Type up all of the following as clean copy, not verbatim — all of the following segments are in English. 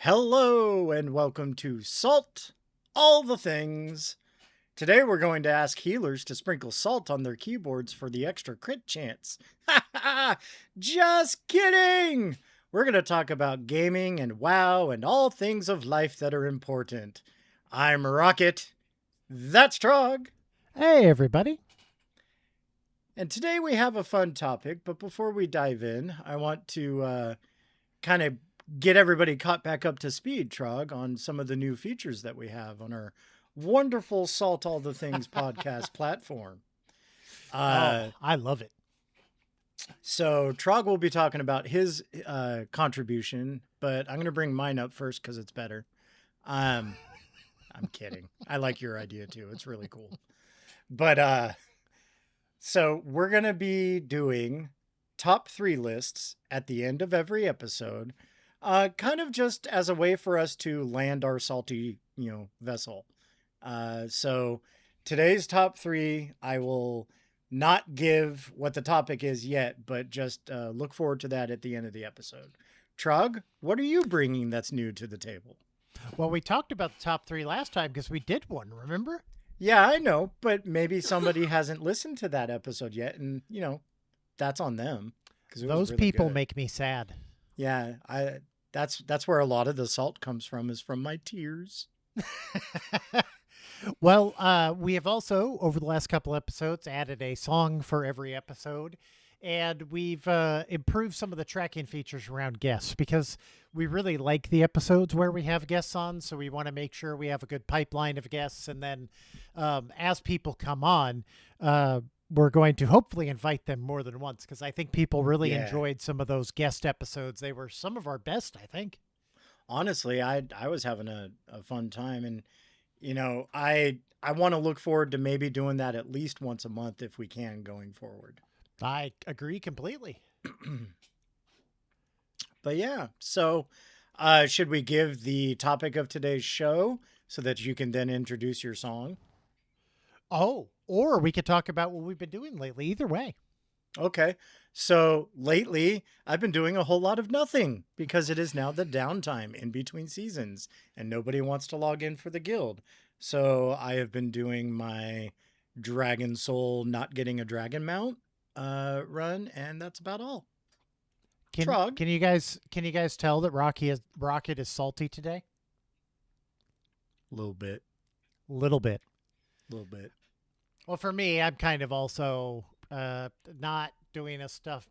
Hello and welcome to Salt All the Things. Today we're going to ask healers to sprinkle salt on their keyboards for the extra crit chance. Ha ha! Just kidding! We're going to talk about gaming and WoW and all things of life that are important. I'm Rocket. That's Trog. Hey, everybody. And today we have a fun topic, but before we dive in, I want to kind of get everybody caught back up to speed, Trog, on some of the new features that we have on our wonderful Salt All the Things podcast platform. I love it. So Trog will be talking about his contribution, but I'm going to bring mine up first because it's better. I'm kidding. I like your idea too. It's really cool. But so we're going to be doing top 3 lists at the end of every episode. Kind of just as a way for us to land our salty, vessel. So today's top 3, I will not give what the topic is yet, but just look forward to that at the end of the episode. Trog, what are you bringing that's new to the table? Well, we talked about the top 3 last time because we did one, remember? Yeah, I know, but maybe somebody hasn't listened to that episode yet, and, that's on them. Those really people make me sad. Yeah, that's where a lot of the salt comes from, is from my tears. Well, we have also, over the last couple episodes, added a song for every episode, and we've improved some of the tracking features around guests because we really like the episodes where we have guests on, so we want to make sure we have a good pipeline of guests, and then as people come on, we're going to hopefully invite them more than once because I think people really enjoyed some of those guest episodes. They were some of our best, I think. Honestly, I was having a fun time, and I want to look forward to maybe doing that at least once a month if we can going forward. I agree completely. But yeah, so should we give the topic of today's show so that you can then introduce your song? Oh, or we could talk about what we've been doing lately. Either way. Okay. So lately, I've been doing a whole lot of nothing because it is now the downtime in between seasons and nobody wants to log in for the guild. So I have been doing my Dragon Soul not getting a dragon mount run, and that's about all. Can you guys tell that Rocket is salty today? Little bit. Little bit. Well, for me, I'm kind of also not doing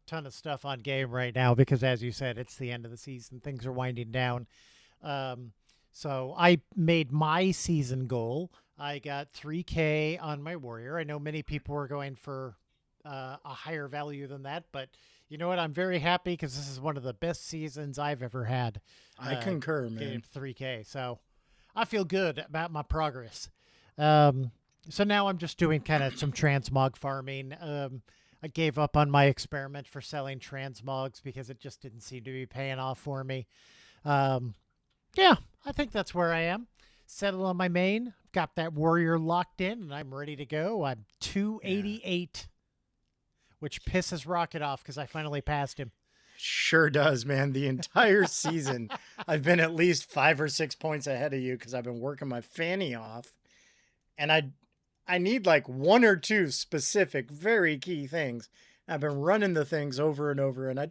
ton of stuff on game right now because, as you said, it's the end of the season. Things are winding down. So I made my season goal. I got 3K on my warrior. I know many people were going for a higher value than that, but you know what? I'm very happy because this is one of the best seasons I've ever had. I concur, man. 3K. So I feel good about my progress. So now I'm just doing kind of some transmog farming. I gave up on my experiment for selling transmogs because it just didn't seem to be paying off for me. Yeah, I think that's where I am. Settled on my main. Got that warrior locked in, and I'm ready to go. I'm 288, which pisses Rocket off because I finally passed him. Sure does, man. The entire season, I've been at least 5 or 6 points ahead of you because I've been working my fanny off. And I need like 1 or 2 specific, very key things. I've been running the things over and over, and I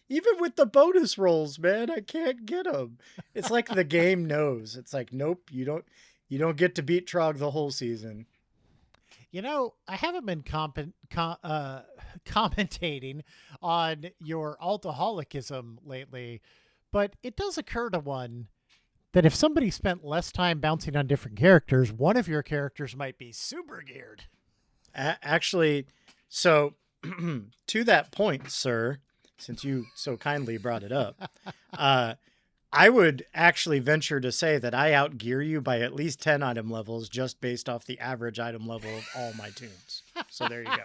even with the bonus rolls, man, I can't get them. It's like the game knows. It's like, nope, you don't get to beat Trog the whole season. I haven't been commentating on your alcoholicism lately, but it does occur to one that if somebody spent less time bouncing on different characters, one of your characters might be super geared. Actually, so to that point, sir, since you so kindly brought it up, I would actually venture to say that I outgear you by at least 10 item levels just based off the average item level of all my tunes. So there you go.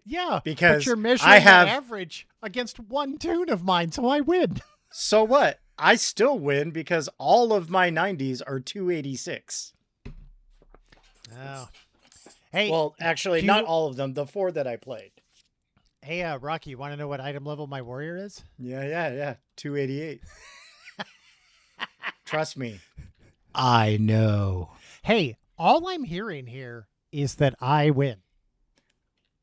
Yeah, because but you're measuring the average against 1 tune of mine, so I win. So what? I still win because all of my 90s are 286. Oh. Hey. Well, actually, not all of them. The 4 that I played. Hey, Rocky, you want to know what item level my warrior is? Yeah. 288. Trust me. I know. Hey, all I'm hearing here is that I win.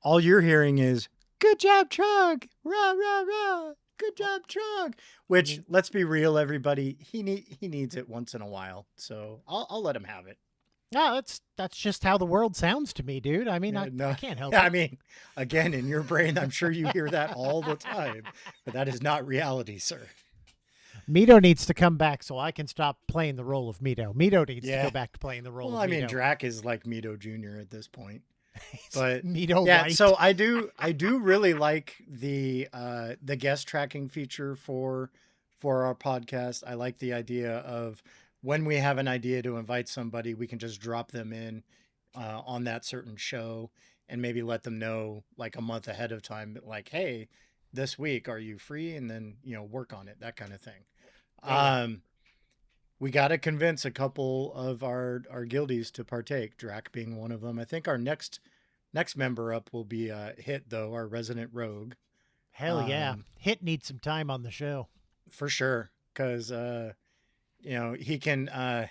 All you're hearing is, good job, Trog. Rah, rah, rah. Good job, Trog. Which, let's be real, everybody. He needs it once in a while. So I'll let him have it. No, that's just how the world sounds to me, dude. I mean, I can't help it. I mean, again, in your brain, I'm sure you hear that all the time. But that is not reality, sir. Mito needs to come back so I can stop playing the role of Mito. Mito needs to go back to playing the role of Mito. Well, I mean, Drac is like Mito Jr. at this point. But Mito Light. So I do really like the guest tracking feature for our podcast. I like the idea of when we have an idea to invite somebody, we can just drop them in on that certain show and maybe let them know like a month ahead of time, like, hey, this week, are you free? And then, work on it, that kind of thing. Yeah. We got to convince a couple of our guildies to partake, Drac being one of them. I think our next member up will be Hit, though, our resident rogue. Hell yeah. Hit needs some time on the show. For sure. Because, he can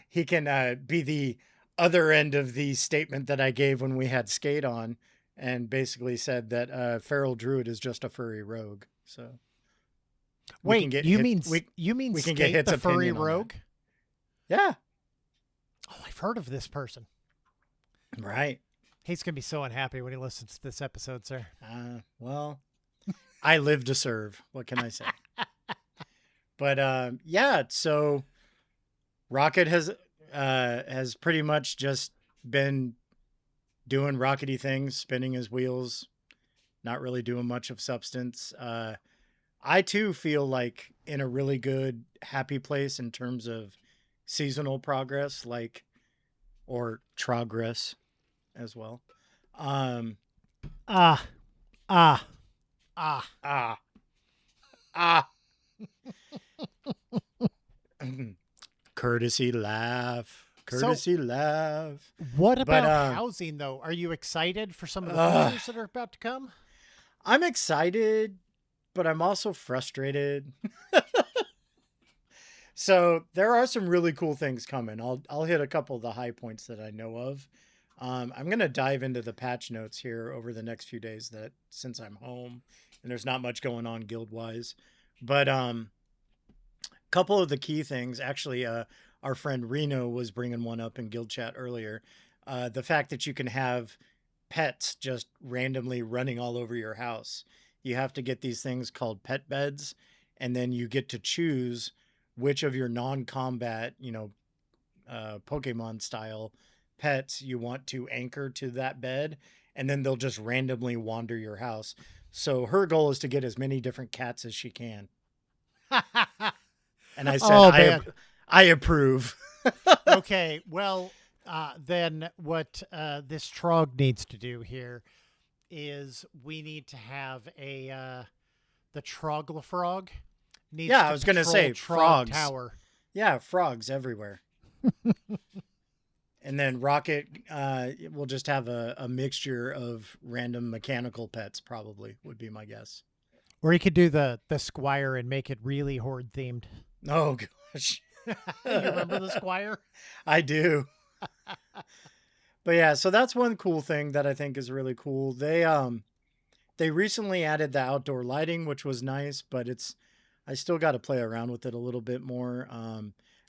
he can be the other end of the statement that I gave when we had Skate on and basically said that Feral Druid is just a furry rogue. So... Wait, you mean Skate, get Hit's the furry rogue? Yeah. Oh, I've heard of this person. Right. He's going to be so unhappy when he listens to this episode, sir. Well, I live to serve. What can I say? But yeah, so Rocket has pretty much just been doing rockety things, spinning his wheels, not really doing much of substance. I too feel like in a really good, happy place in terms of seasonal progress, or progress as well. Courtesy laugh. What about housing, though? Are you excited for some of the features that are about to come? I'm excited, but I'm also frustrated. So there are some really cool things coming. I'll hit a couple of the high points that I know of. I'm going to dive into the patch notes here over the next few days since I'm home and there's not much going on guild wise, but a couple of the key things, actually, our friend Reno was bringing one up in guild chat earlier. The fact that you can have pets just randomly running all over your house. You have to get these things called pet beds, and then you get to choose which of your non-combat, Pokemon style pets you want to anchor to that bed, and then they'll just randomly wander your house. So her goal is to get as many different cats as she can. And I said, I approve. Okay, well, then what this Trog needs to do here is we need to have the Troglafrog. I was going to say frogs. Tower. Yeah, frogs everywhere. And then Rocket will just have a mixture of random mechanical pets, probably, would be my guess. Or he could do the Squire and make it really horde themed. Oh, gosh. You remember the Squire? I do. But yeah, so that's one cool thing that I think is really cool. They recently added the outdoor lighting, which was nice, but I still got to play around with it a little bit more.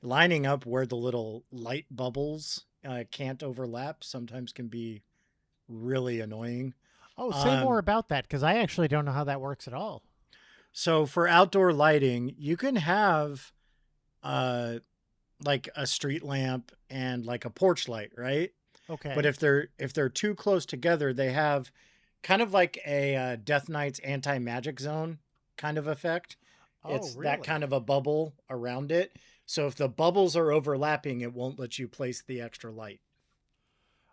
Lining up where the little light bubbles can't overlap sometimes can be really annoying. Oh, say more about that, because I actually don't know how that works at all. So for outdoor lighting, you can have like a street lamp and like a porch light, right? Okay. But if they're too close together, they have kind of like a Death Knight's anti-magic zone kind of effect. It's really? That kind of a bubble around it. So if the bubbles are overlapping, it won't let you place the extra light.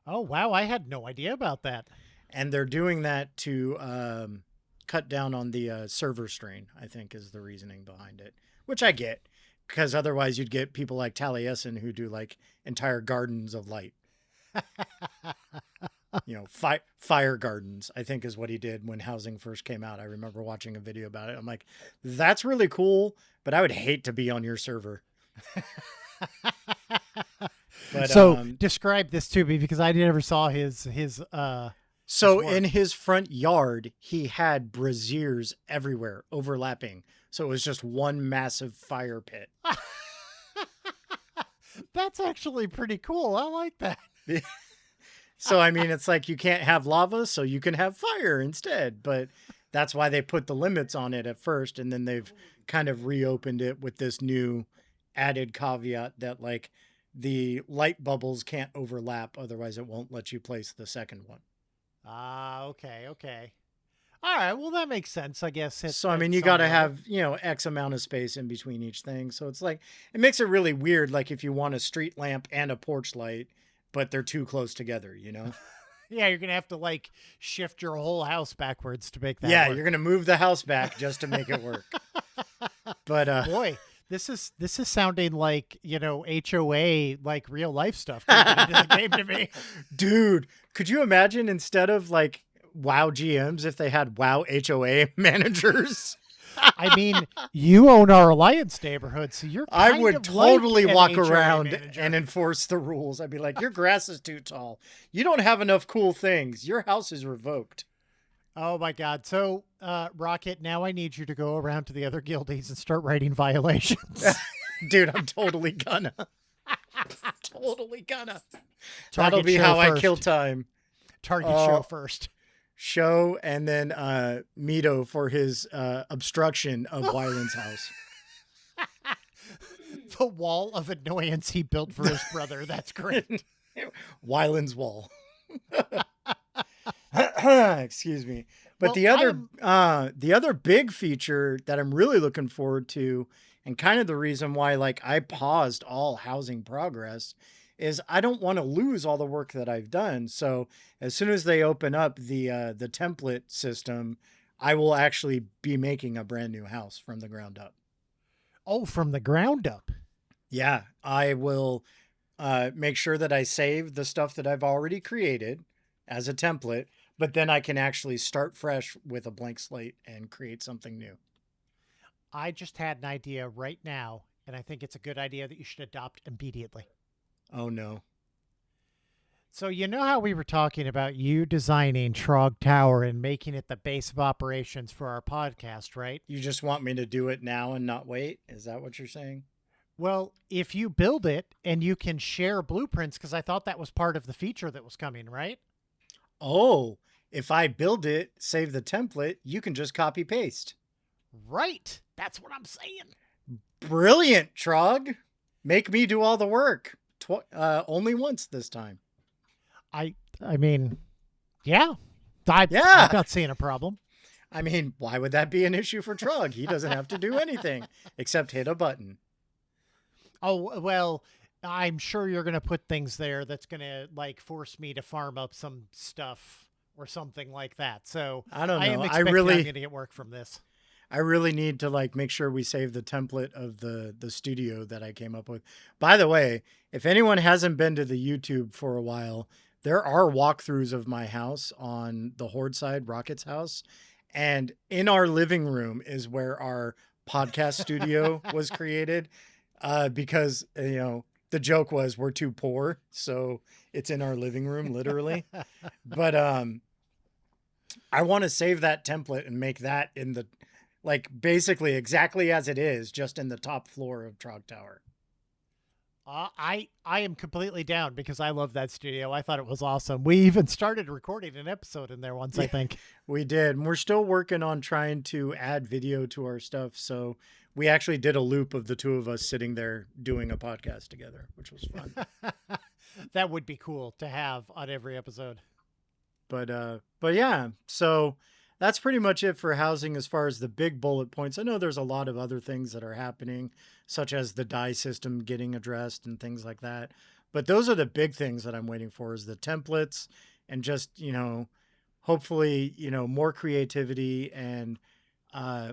Oh, wow. I had no idea about that. And they're doing that to cut down on the server strain, I think, is the reasoning behind it, which I get, because otherwise you'd get people like Taliesin who do like entire gardens of light. Fire gardens, I think, is what he did when housing first came out. I remember watching a video about it. I'm like, that's really cool, but I would hate to be on your server. But So describe this to me because I never saw his so work. in his front yard, he had braziers everywhere overlapping. So it was just one massive fire pit. That's actually pretty cool. I like that. So, I mean, it's like you can't have lava, so you can have fire instead. But that's why they put the limits on it at first. And then they've kind of reopened it with this new added caveat that, like, the light bubbles can't overlap. Otherwise, it won't let you place the second one. Ah, okay. All right. Well, that makes sense, I guess. So, I mean, you got to have, X amount of space in between each thing. So it's like, it makes it really weird. Like if you want a street lamp and a porch light, but they're too close together, Yeah, you're going to have to like shift your whole house backwards to make that work. You're going to move the house back just to make it work. But boy, this is sounding like, HOA, like real life stuff into the game to me. Dude, could you imagine instead of like WoW GMs if they had WoW HOA managers? I mean, you own our Alliance neighborhood, so you're I would totally like walk HOA around manager. and enforce the rules. I'd be like, your grass is too tall. You don't have enough cool things. Your house is revoked. Oh my God. So, Rocket, now I need you to go around to the other guildies and start writing violations. Dude, I'm totally gonna. Totally gonna. Target That'll be show how first. I kill time. Target show first. Show and then Mito for his obstruction of Wyland's house. The wall of annoyance he built for his brother. That's great. Wyland's wall. Excuse me. But well, the other big feature that I'm really looking forward to, and kind of the reason why like I paused all housing progress, is I don't want to lose all the work that I've done. So as soon as they open up the template system, I will actually be making a brand new house from the ground up. Oh, from the ground up. Yeah, I will make sure that I save the stuff that I've already created as a template, but then I can actually start fresh with a blank slate and create something new. I just had an idea right now, and I think it's a good idea that you should adopt immediately. Oh, no. So you know how we were talking about you designing Trog Tower and making it the base of operations for our podcast, right? You just want me to do it now and not wait? Is that what you're saying? Well, if you build it and you can share blueprints, because I thought that was part of the feature that was coming, right? Oh, if I build it, save the template, you can just copy paste. Right. That's what I'm saying. Brilliant, Trog. Make me do all the work. Only once this time. I mean, yeah. I'm not seeing a problem. I mean, why would that be an issue for Trog? He doesn't have to do anything except hit a button. Oh, well, I'm sure you're going to put things there that's going to like force me to farm up some stuff or something like that. So I don't know. I am expecting I'm going to get work from this. I really need to like make sure we save the template of the studio that I came up with. By the way, if anyone hasn't been to the YouTube for a while, there are walkthroughs of my house on the Horde side, Rocket's house. And in our living room is where our podcast studio was created. Because, the joke was we're too poor. So it's in our living room, literally. But I want to save that template and make that in the, like, basically exactly as it is, just in the top floor of Trog Tower. I am completely down because I love that studio. I thought it was awesome. We even started recording an episode in there once, I think. We did. And we're still working on trying to add video to our stuff. So we actually did a loop of the two of us sitting there doing a podcast together, which was fun. That would be cool to have on every episode. But yeah, so that's pretty much it for housing as far as the big bullet points. I know there's a lot of other things that are happening, such as the dye system getting addressed and things like that. But those are the big things that I'm waiting for, is the templates and just, hopefully, more creativity and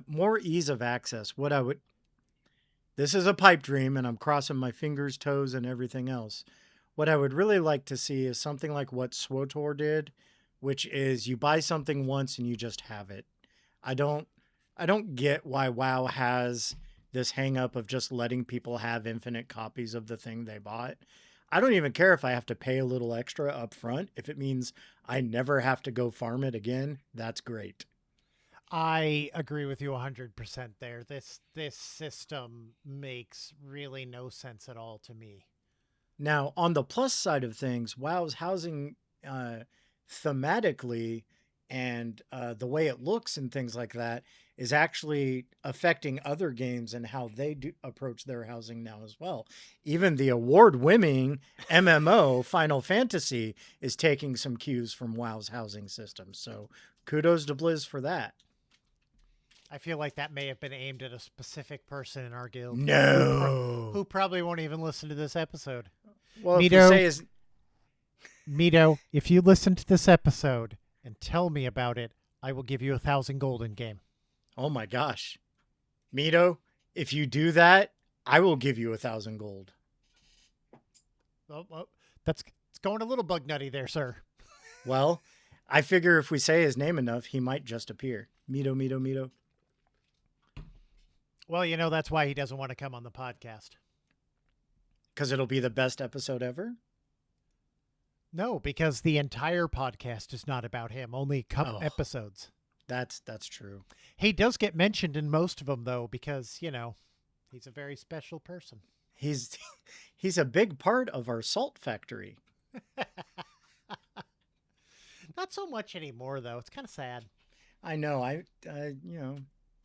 more ease of access. This is a pipe dream and I'm crossing my fingers, toes, and everything else. What I would really like to see is something like what SWTOR did, which is you buy something once and you just have it. I don't get why WoW has this hang up of just letting people have infinite copies of the thing they bought. I don't even care if I have to pay a little extra up front. If it means I never have to go farm it again, that's great. I agree with you 100% there. This system makes really no sense at all to me. Now, on the plus side of things, WoW's housing thematically and the way it looks and things like that is actually affecting other games and how they do approach their housing now as well. Even the award-winning MMO Final Fantasy is taking some cues from WoW's housing system. So kudos to Blizz for that. I feel like that may have been aimed at a specific person in our guild. No. Who probably won't even listen to this episode. Well, Mito, if we say is... Mito, if you listen to this episode and tell me about it, I will give you 1,000 gold in game. Oh my gosh. Mito, if you do that, I will give you 1,000 gold. Oh, it's going a little bug nutty there, sir. Well, I figure if we say his name enough, he might just appear. Mito, Mito, Mito. Well, you know, that's why he doesn't want to come on the podcast. Because it'll be the best episode ever? No, because the entire podcast is not about him. Only a couple episodes. That's true. He does get mentioned in most of them, though, because, you know, he's a very special person. He's a big part of our salt factory. Not so much anymore, though. It's kind of sad. I know.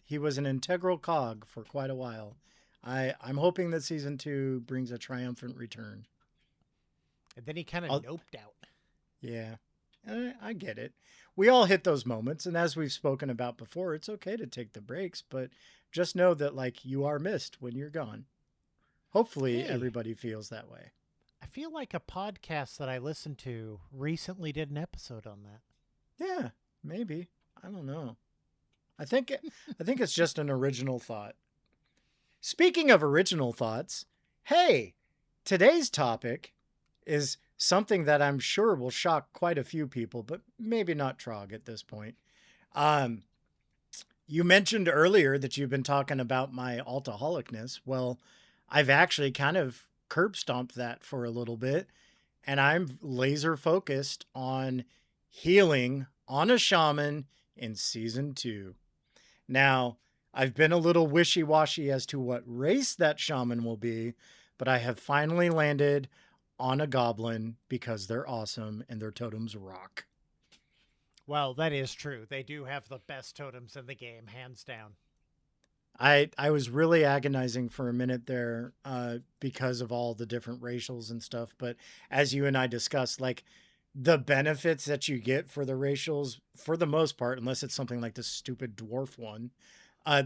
He was an integral cog for quite a while. I'm hoping that season 2 brings a triumphant return. And then he kind of noped out. Yeah, I get it. We all hit those moments, and as we've spoken about before, it's okay to take the breaks, but just know that, like, you are missed when you're gone. Hopefully, everybody feels that way. I feel like a podcast that I listened to recently did an episode on that. Yeah, maybe. I don't know. I think it's just an original thought. Speaking of original thoughts, hey, today's topic is something that I'm sure will shock quite a few people, but maybe not Trog at this point. You mentioned earlier that you've been talking about my alcoholicness. Well, I've actually kind of curb stomped that for a little bit, and I'm laser focused on healing on a shaman in season 2. Now, I've been a little wishy-washy as to what race that shaman will be, but I have finally landed on a goblin because they're awesome and their totems rock. Well, that is true. They do have the best totems in the game, hands down. I was really agonizing for a minute there because of all the different racials and stuff. But as you and I discussed, like the benefits that you get for the racials, for the most part, unless it's something like the stupid dwarf one,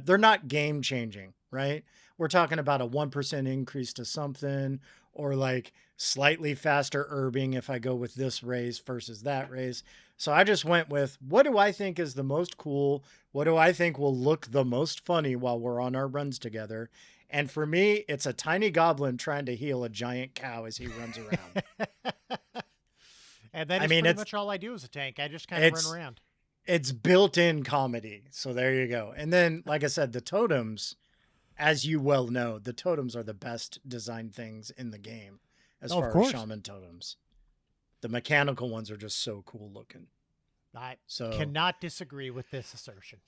they're not game changing, right? We're talking about a 1% increase to something, or like slightly faster herbing if I go with this race versus that race. So I just went with, what do I think is the most cool? What do I think will look the most funny while we're on our runs together? And for me, it's a tiny goblin trying to heal a giant cow as he runs around. And that is pretty much all I do as a tank. I just kind of run around. It's built-in comedy. So there you go. And then, like I said, the totems, as you well know, the totems are the best designed things in the game as far as shaman totems. The mechanical ones are just so cool looking. I cannot disagree with this assertion.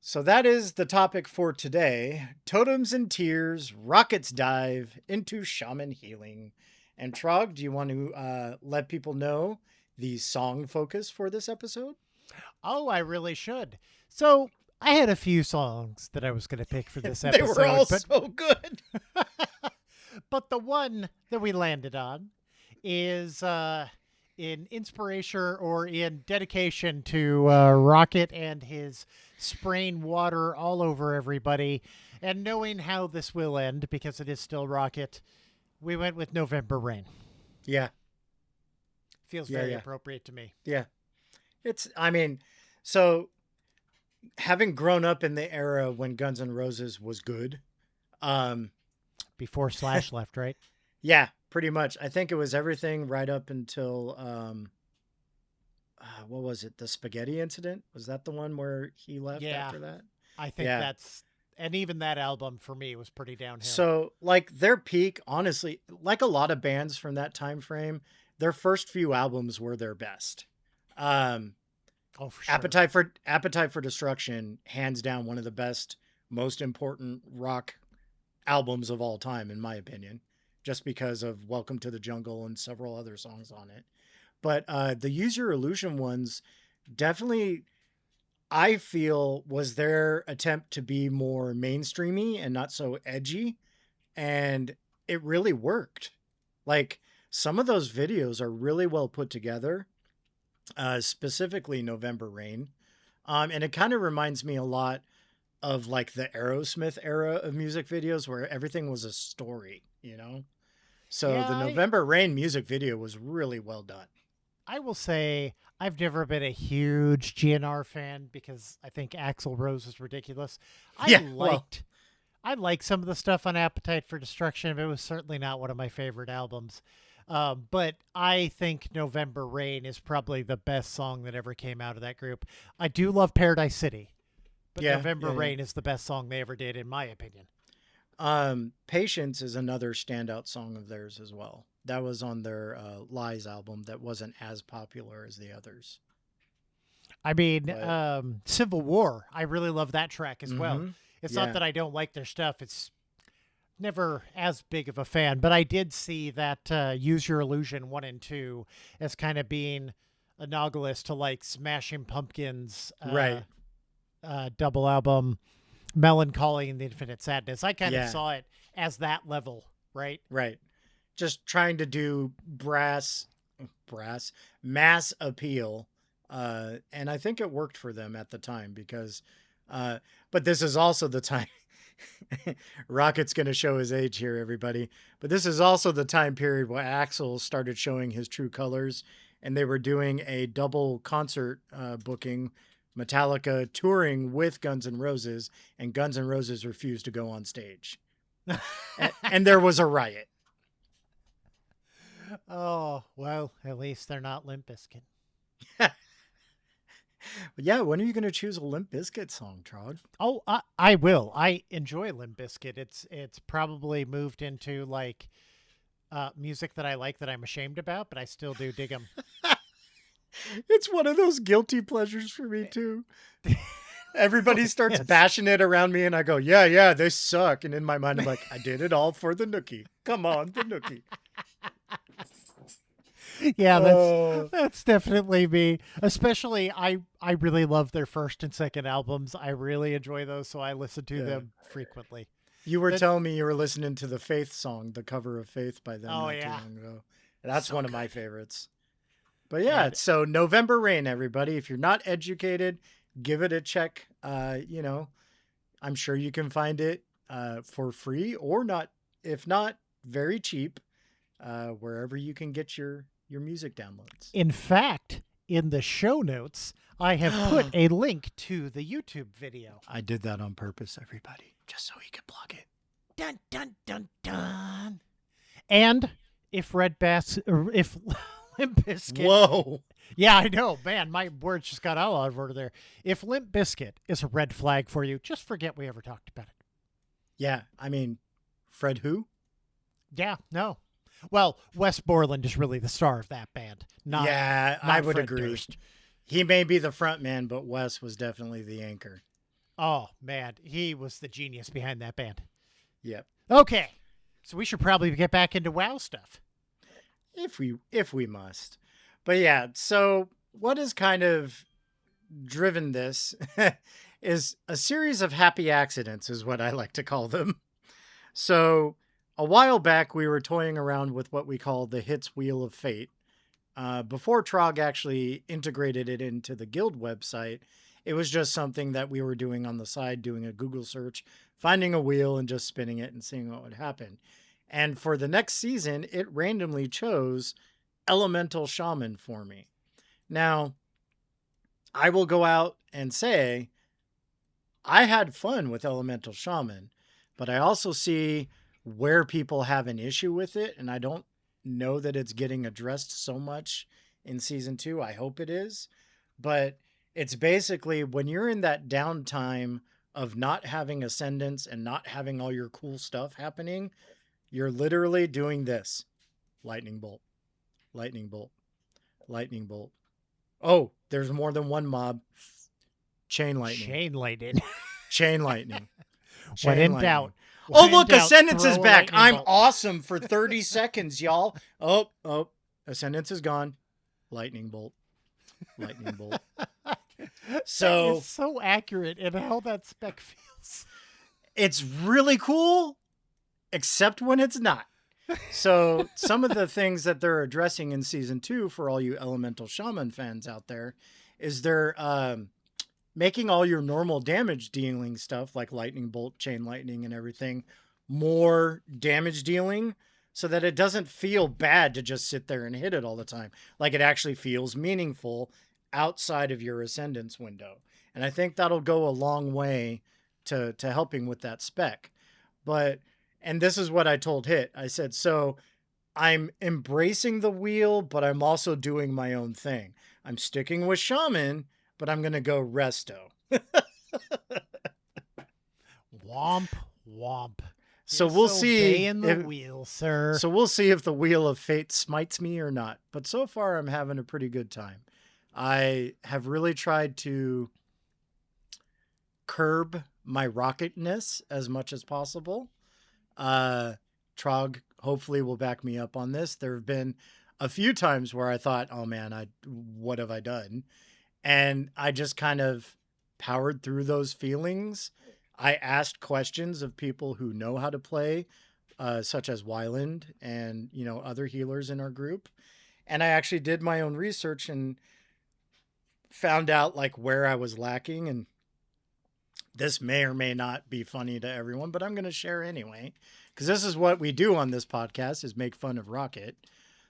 So that is the topic for today. Totems and tiers, rockets dive into shaman healing. And Trog, do you want to let people know the song focus for this episode? Oh, I really should. So I had a few songs that I was going to pick for this episode. They were all so good. But the one that we landed on is in inspiration or in dedication to Rocket and his spraying water all over everybody. And knowing how this will end, because it is still Rocket, we went with November Rain. Yeah. Feels very appropriate to me. Yeah. So having grown up in the era when Guns N' Roses was good. Before Slash left, right? Yeah, pretty much. I think it was everything right up until, what was it? The spaghetti incident? Was that the one where he left after that? I think that's and even that album for me was pretty downhill. So like their peak, honestly, like a lot of bands from that time frame, their first few albums were their best. Um, Oh, for sure. Appetite for Destruction, hands down one of the best, most important rock albums of all time, in my opinion, just because of Welcome to the Jungle and several other songs on it. But the Use Your Illusion ones definitely, I feel, was their attempt to be more mainstreamy and not so edgy. And it really worked. Like some of those videos are really well put together, specifically November Rain. And it kind of reminds me a lot of like the Aerosmith era of music videos where everything was a story, you know? So Yeah, the November Rain music video was really well done. I will say I've never been a huge GNR fan because I think Axl Rose is ridiculous. Yeah, well, I liked some of the stuff on Appetite for Destruction, but it was certainly not one of my favorite albums. But I think November Rain is probably the best song that ever came out of that group. I do love Paradise City, but yeah, November yeah, yeah. Rain is the best song they ever did, in my opinion. Patience is another standout song of theirs as well. That was on their Lies album that wasn't as popular as the others. I mean, But Civil War, I really love that track as well. mm-hmm, It's not yeah, that I don't like their stuff. It's never as big of a fan, but I did see that Use Your Illusion 1 and 2 as kind of being analogous to like Smashing Pumpkins right, double album, Melancholy and the Infinite Sadness. I kind of yeah, saw it as that level, right? right. Just trying to do mass appeal. And I think it worked for them at the time because, but this is also the time. Rocket's going to show his age here, everybody. But this is also the time period where Axl started showing his true colors, and they were doing a double concert booking, Metallica touring with Guns N' Roses, and Guns N' Roses refused to go on stage. And there was a riot. Oh, well, at least they're not Limp Bizkit. Yeah, when are you going to choose a Limp Bizkit song, Trog? Oh, I will. I enjoy Limp Bizkit. It's probably moved into like music that I like that I'm ashamed about, but I still do dig them. It's one of those guilty pleasures for me too. Everybody starts bashing it around me, and I go, yeah, they suck. And in my mind, I'm like, I did it all for the nookie. Come on, the nookie. Yeah, that's definitely me. Especially, I really love their first and second albums. I really enjoy those, so I listen to them frequently. You were telling me you were listening to the Faith song, the cover of Faith by them Oh not yeah, too long ago. That's so one of good. my favorites. But yeah, so November Rain, everybody. If you're not educated, give it a check. I'm sure you can find it for free or not, if not very cheap, wherever you can get your music downloads. In fact, in the show notes, I have put a link to the YouTube video. I did that on purpose, everybody, just so he could plug it. Dun dun dun dun. And if if Limp Bizkit. Whoa. Yeah, I know, man. My words just got all out of order there. If Limp Bizkit is a red flag for you, just forget we ever talked about it. Yeah, I mean, Fred who? Yeah, no. Well, Wes Borland is really the star of that band. Not I would Fred agree. Durst. He may be the front man, but Wes was definitely the anchor. Oh, man. He was the genius behind that band. Yep. Okay. So we should probably get back into WoW stuff. If we must. But yeah, so what has kind of driven this is a series of happy accidents is what I like to call them. So a while back, we were toying around with what we call the Hits Wheel of Fate. Before Trog actually integrated it into the guild website, it was just something that we were doing on the side, doing a Google search, finding a wheel and just spinning it and seeing what would happen. And for the next season, it randomly chose Elemental Shaman for me. Now, I will go out and say, I had fun with Elemental Shaman, but I also see where people have an issue with it, and I don't know that it's getting addressed so much in season 2. I hope it is, but it's basically when you're in that downtime of not having ascendants and not having all your cool stuff happening, you're literally doing this. Lightning bolt, lightning bolt, lightning bolt. Oh, there's more than one mob. Chain lightning. Chain lightning. Chain lightning. When Chain in lightning. doubt. Oh, When in look, doubt, Ascendance throw is a back. lightning I'm bolt. awesome for 30 seconds, y'all. Oh, Ascendance is gone. Lightning bolt. Lightning bolt. So It's so accurate in how that spec feels. it's really cool, except when it's not. So some of the things that they're addressing in season 2 for all you Elemental Shaman fans out there is they're making all your normal damage dealing stuff like lightning bolt, chain lightning, and everything more damage dealing so that it doesn't feel bad to just sit there and hit it all the time. Like it actually feels meaningful outside of your Ascendance window. And I think that'll go a long way to helping with that spec. And this is what I told Hit. I said, so I'm embracing the wheel, but I'm also doing my own thing. I'm sticking with Shaman, but I'm going to go resto. Womp, womp. So we'll see. In the wheel, sir. So we'll see if the wheel of fate smites me or not. But so far, I'm having a pretty good time. I have really tried to curb my rocketness as much as possible. Trog hopefully will back me up on this. There have been a few times where I thought, oh man, what have I done? And I just kind of powered through those feelings. I asked questions of people who know how to play, such as Wyland and, other healers in our group. And I actually did my own research and found out like where I was lacking. And this may or may not be funny to everyone, but I'm going to share anyway, because this is what we do on this podcast is make fun of Rocket.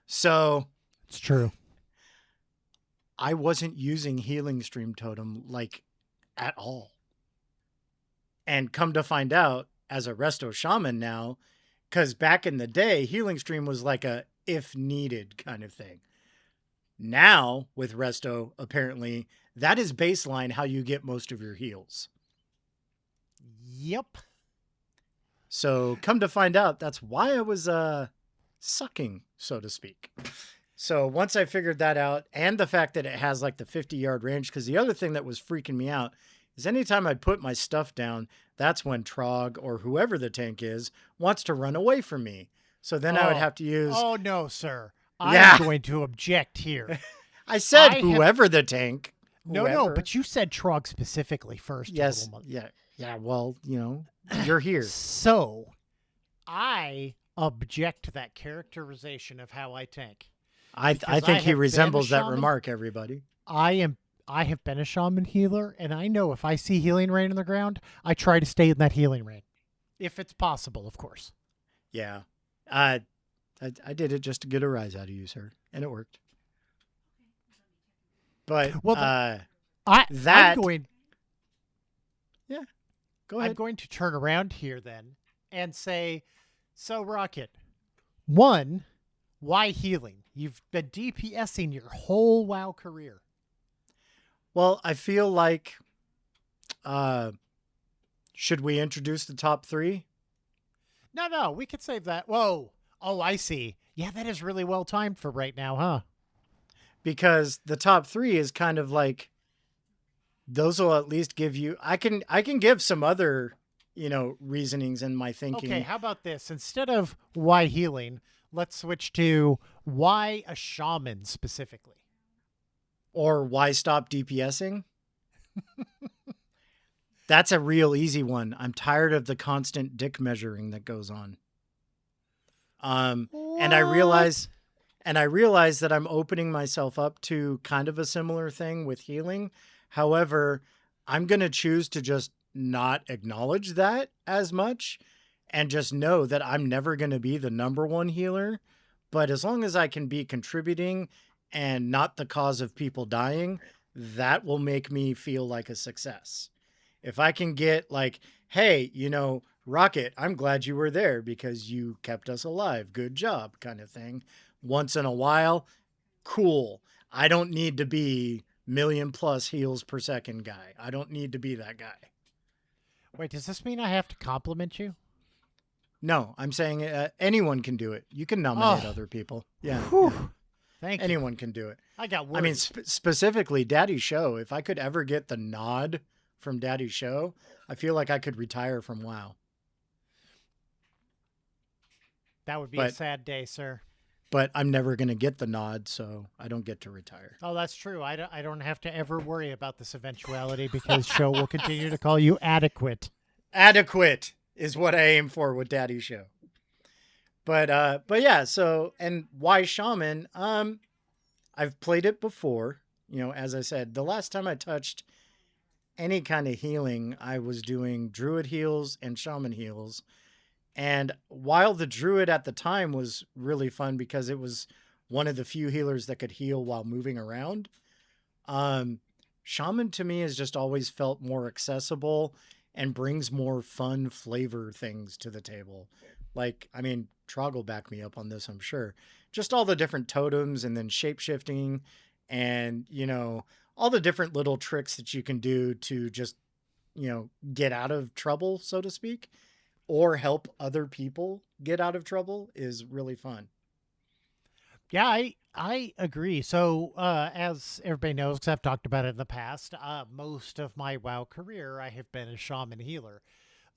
So it's true. I wasn't using Healing Stream Totem like at all. And come to find out as a Resto Shaman now, because back in the day, Healing Stream was like a if needed kind of thing. Now with Resto, apparently that is baseline how you get most of your heals. Yep. So come to find out, that's why I was sucking, so to speak. So once I figured that out, and the fact that it has like the 50-yard range, because the other thing that was freaking me out is anytime I'd put my stuff down, that's when Trog or whoever the tank is wants to run away from me. So then I would have to use... Oh, no, sir. I'm going to object here. I said whoever the tank. No, but you said Trog specifically first. Yes, yeah, well, you're here. So, I object to that characterization of how I tank. I think he resembles that remark, everybody. I have been a shaman healer, and I know if I see healing rain on the ground, I try to stay in that healing rain. If it's possible, of course. Yeah. I did it just to get a rise out of you, sir, and it worked. But I'm going... Yeah, go ahead. I'm going to turn around here then and say, so Rocket, one, why healing? You've been DPSing your whole WoW career. Well, I feel like, should we introduce the top 3? No, we could save that. Whoa. Oh, I see. Yeah, that is really well timed for right now, huh? Because the top 3 is kind of like, those will at least give you, I can give some other, reasonings in my thinking. Okay, how about this? Instead of why healing, let's switch to why a shaman specifically. Or why stop DPSing? That's a real easy one. I'm tired of the constant dick measuring that goes on. And I realize that I'm opening myself up to kind of a similar thing with healing. However, I'm going to choose to just not acknowledge that as much and just know that I'm never going to be the number one healer. But as long as I can be contributing and not the cause of people dying, that will make me feel like a success. If I can get like, hey, Rocket, I'm glad you were there because you kept us alive. Good job, kind of thing. Once in a while, cool. I don't need to be 1,000,000+ heals per second guy. I don't need to be that guy. Wait, does this mean I have to compliment you? No, I'm saying anyone can do it. You can nominate Oh, other people. Yeah, whew. yeah. Thank you. Anyone can do it. I got I mean, worried. specifically Daddy's Show. If I could ever get the nod from Daddy's Show, I feel like I could retire from WoW. That would be a But sad day, sir. I'm never going to get the nod, so I don't get to retire. Oh, that's true. I don't have to ever worry about this eventuality because show will continue to call you adequate. Adequate is what I aim for with Daddy's Show. But yeah, so and why Shaman? I've played it before. You know, as I said, the last time I touched any kind of healing, I was doing Druid heals and Shaman heals. And while the Druid at the time was really fun because it was one of the few healers that could heal while moving around, Shaman to me has just always felt more accessible and brings more fun flavor things to the table. Like, I mean, Trog will back me up on this, I'm sure. Just all the different totems and then shape shifting and, you know, all the different little tricks that you can do to just, you know, get out of trouble, so to speak, or help other people get out of trouble is really fun. Yeah, I agree. So, as everybody knows, 'cause I've talked about it in the past, most of my WoW career, I have been a shaman healer.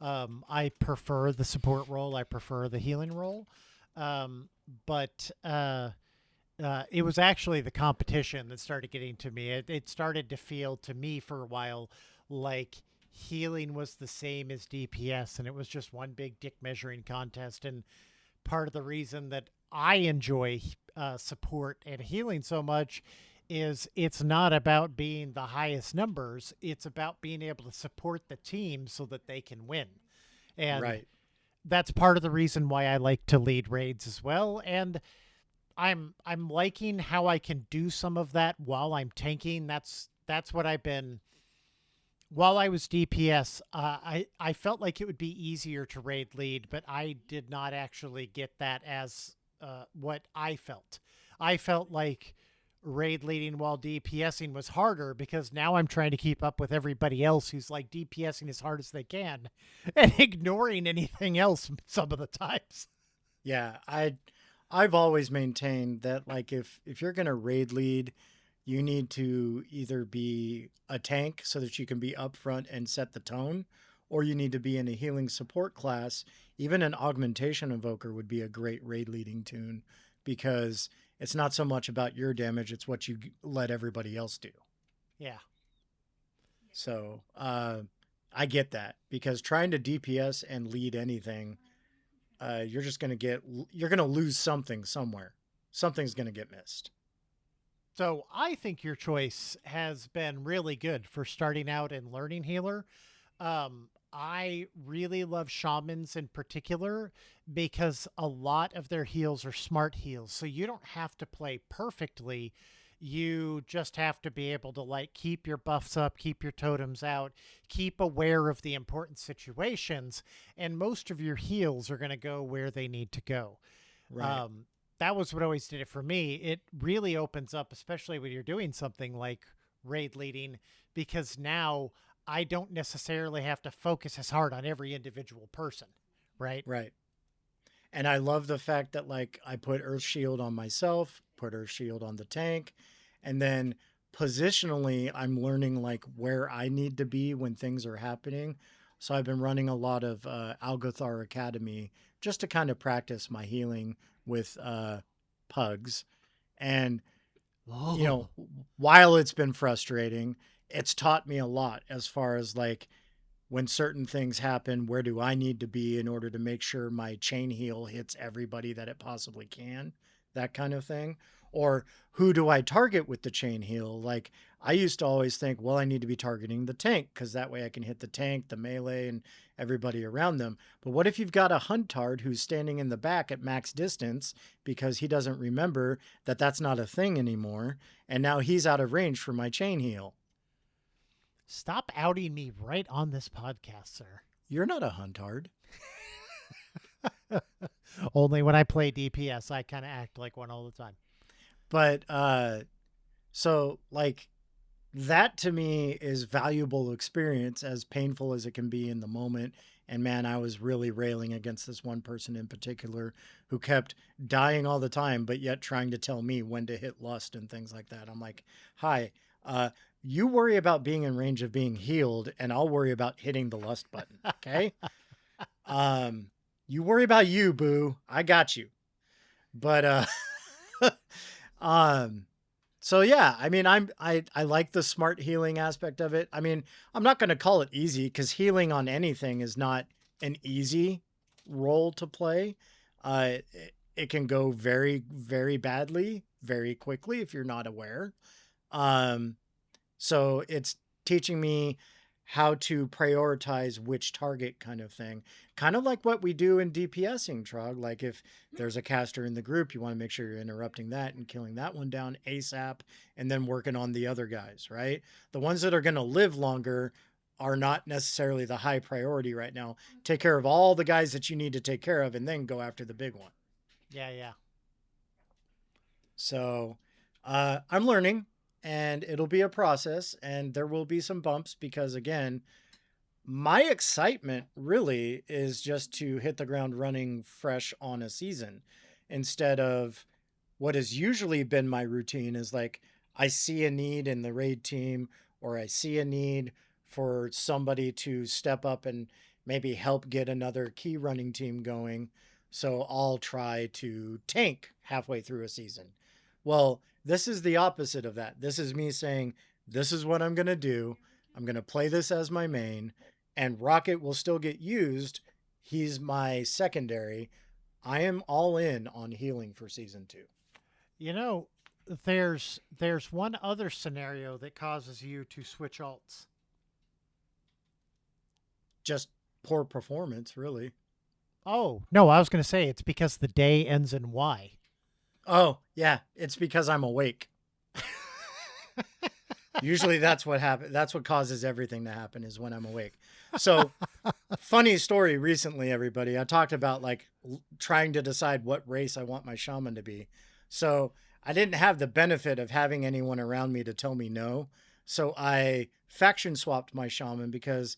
I prefer the support role. I prefer the healing role. But it was actually the competition that started getting to me. It started to feel to me for a while like healing was the same as DPS, and it was just one big dick measuring contest. And part of the reason that I enjoy support and healing so much is it's not about being the highest numbers. It's about being able to support the team so that they can win. And Right. that's part of the reason why I like to lead raids as well. And I'm liking how I can do some of that while I'm tanking. That's what I've been. While I was DPS, I felt like it would be easier to raid lead, but I did not actually get that as what I felt. I felt like raid leading while DPSing was harder because now I'm trying to keep up with everybody else who's like DPSing as hard as they can and ignoring anything else some of the times. Yeah, I've always maintained that like if you're going to raid lead, you need to either be a tank so that you can be up front and set the tone, or you need to be in a healing support class. Even an augmentation invoker would be a great raid leading tune because it's not so much about your damage, it's what you let everybody else do. Yeah. So, I get that because trying to DPS and lead anything, you're just going to you're going to lose something somewhere. Something's going to get missed. So I think your choice has been really good for starting out and learning healer. I really love shamans in particular because a lot of their heals are smart heals. So you don't have to play perfectly. You just have to be able to like keep your buffs up, keep your totems out, keep aware of the important situations, and most of your heals are going to go where they need to go. Right. That was what always did it for me. It really opens up, especially when you're doing something like raid leading, because now I don't necessarily have to focus as hard on every individual person, right? Right. And I love the fact that like I put Earth Shield on myself, put Earth Shield on the tank, and then positionally I'm learning like where I need to be when things are happening. So I've been running a lot of Algothar Academy just to kind of practice my healing with pugs. And you Oh, know, while it's been frustrating, it's taught me a lot as far as like when certain things happen, where do I need to be in order to make sure my chain heal hits everybody that it possibly can, that kind of thing. Or who do I target with the chain heal? Like I used to always think, well, I need to be targeting the tank because that way I can hit the tank, the melee, and everybody around them. But what if you've got a huntard who's standing in the back at max distance because he doesn't remember that that's not a thing anymore, and now he's out of range for my chain heal? stop outing me right on this podcast, sir. You're not a huntard. Only when I play DPS, I kind of act like one all the time. But so like that to me is valuable experience, as painful as it can be in the moment. And man, I was really railing against this one person in particular who kept dying all the time, but yet trying to tell me when to hit lust and things like that. I'm like, hi, uh, you worry about being in range of being healed, and I'll worry about hitting the lust button. Okay. Um, you worry about you, boo. I got you. But um, so yeah, I mean, I like the smart healing aspect of it. I mean, I'm not going to call it easy because healing on anything is not an easy role to play. It can go very, very badly, very quickly if you're not aware. Um, so it's teaching me how to prioritize which target kind of thing. Kind of like what we do in DPSing, Trog. Like if there's a caster in the group, you want to make sure you're interrupting that and killing that one down ASAP and then working on the other guys, right? The ones that are going to live longer are not necessarily the high priority right now. Take care of all the guys that you need to take care of and then go after the big one. Yeah, yeah. So I'm learning, and it'll be a process, and there will be some bumps because, again, my excitement really is just to hit the ground running fresh on a season instead of what has usually been my routine is like I see a need in the raid team, or I see a need for somebody to step up and maybe help get another key running team going. So I'll try to tank halfway through a season. Well, this is the opposite of that. This is me saying, this is what I'm going to do. I'm going to play this as my main, and Rocket will still get used. He's my secondary. I am all in on healing for season 2. You know, there's one other scenario that causes you to switch alts. Just poor performance, really. Oh, no, I was going to say it's because the day ends in Y. Oh, yeah, it's because I'm awake. Usually that's what happens. That's what causes everything to happen is when I'm awake. So, funny story recently, everybody. I talked about like trying to decide what race I want my shaman to be. So, I didn't have the benefit of having anyone around me to tell me no. So, I faction swapped my shaman because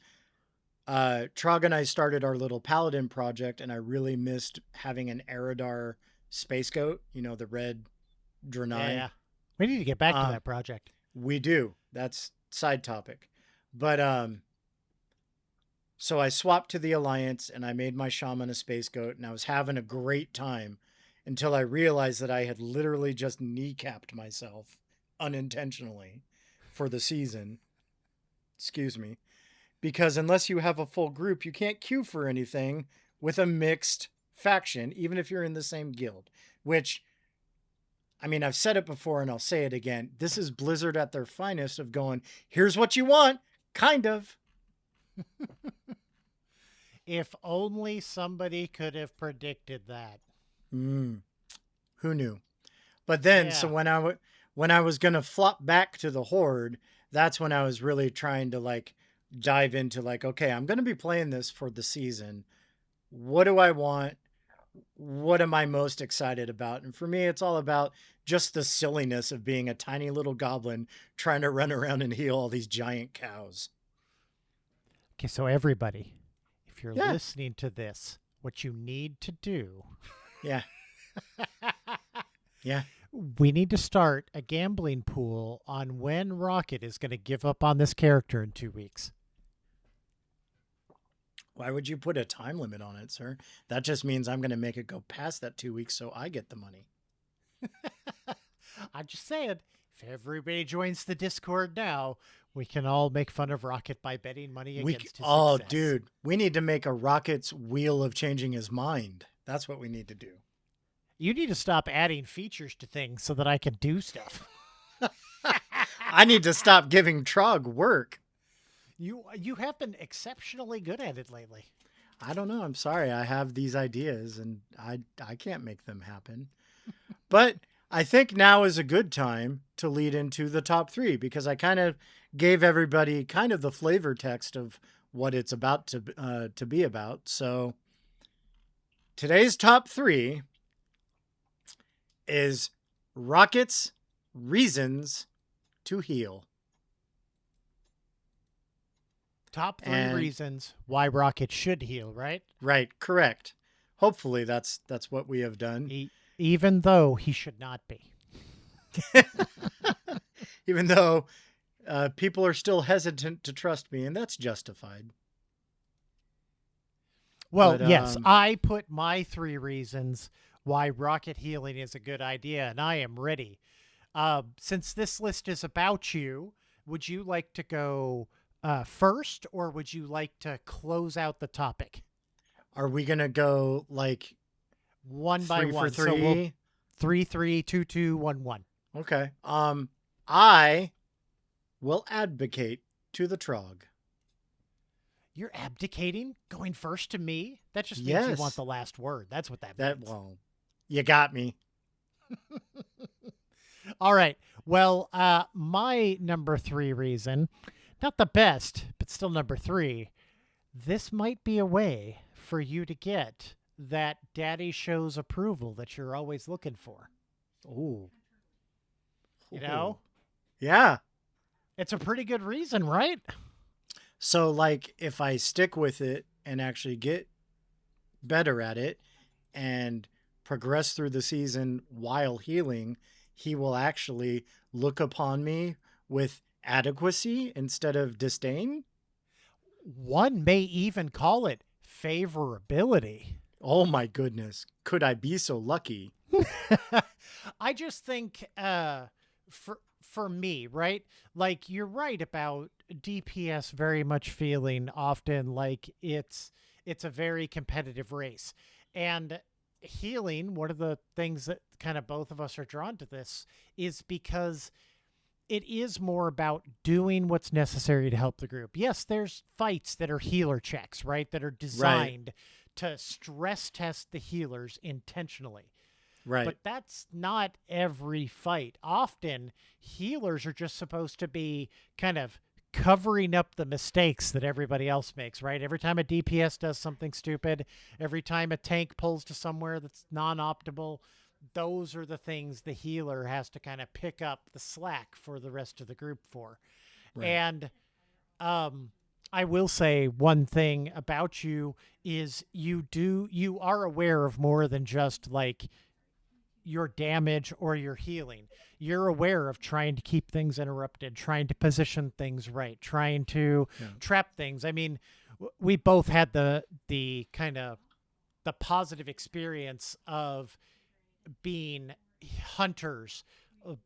Trog and I started our little paladin project, and I really missed having an Eridar space goat, the red Yeah, Draenei. yeah. We need to get back to Uh, that project. we do. That's side topic. But so I swapped to the Alliance and I made my shaman a space goat, and I was having a great time until I realized that I had literally just kneecapped myself unintentionally for the season. Excuse me. Because unless you have a full group, you can't queue for anything with a mixed faction, even if you're in the same guild. Which, I mean, I've said it before and I'll say it again. This is Blizzard at their finest of going, here's what you want, kind of. If only somebody could have predicted that. Who knew? But then, Yeah. so when I was gonna flop back to the Horde, that's when I was really trying to like dive into like, okay, I'm gonna be playing this for the season. What do I want? What am I most excited about? And for me, it's all about just the silliness of being a tiny little goblin trying to run around and heal all these giant cows. Okay, so everybody, if you're Yeah, listening to this, what you need to do, yeah, yeah. we need to start a gambling pool on when Rocket is going to give up on this character in 2 weeks. Why would you put a time limit on it, sir? That just means I'm going to make it go past that 2 weeks so I get the money. I'm just saying, if everybody joins the Discord now, we can all make fun of Rocket by betting money against his success. Dude, we need to make a Rocket's wheel of changing his mind. That's what we need to do. You need to stop adding features to things so that I can do stuff. I need to stop giving Trog work. You have been exceptionally good at it lately. I don't know. I'm sorry. I have these ideas and I can't make them happen. But I think now is a good time to lead into the top 3 because I kind of gave everybody kind of the flavor text of what it's about to be about. So today's top 3 is Rocket's reasons to heal. Top 3 And reasons why Rocket should heal, right? right, correct. Hopefully that's what we have done. Even though he should not be. Even though people are still hesitant to trust me, and that's justified. Well, But yes, I put my 3 reasons why rocket healing is a good idea, and I am ready. Since this list is about you, would you like to go first, or would you like to close out the topic? are we gonna go like One by 3 for one. 3? So we'll 3, 3, 2, 2, 1, 1. Okay. I will advocate to the Trog. You're abdicating, going first to me? That just means you Yes. want the last word. That's what that That means. well, you got me. All right. Well, my number 3 reason, not the best, but still number 3, this might be a way for you to get that daddy shows approval that you're always looking for. Ooh. You know? Yeah. It's a pretty good reason, right? So like if I stick with it and actually get better at it and progress through the season while healing, he will actually look upon me with adequacy instead of disdain. One may even call it favorability. Oh my goodness. Could I be so lucky? I just think for me, right? Like you're right about DPS very much feeling often like it's a very competitive race. And healing, one of the things that kind of both of us are drawn to this is because it is more about doing what's necessary to help the group. Yes, there's fights that are healer checks, right? That are designed to stress test the healers intentionally. Right. But that's not every fight. Often, healers are just supposed to be kind of covering up the mistakes that everybody else makes, right? Every time a DPS does something stupid, every time a tank pulls to somewhere that's non-optimal, those are the things the healer has to kind of pick up the slack for the rest of the group for. Right. And I will say one thing about you is you are aware of more than just like your damage or your healing. You're aware of trying to keep things interrupted, trying to position things right, trying to trap things. I mean, we both had the kind of the positive experience of being hunters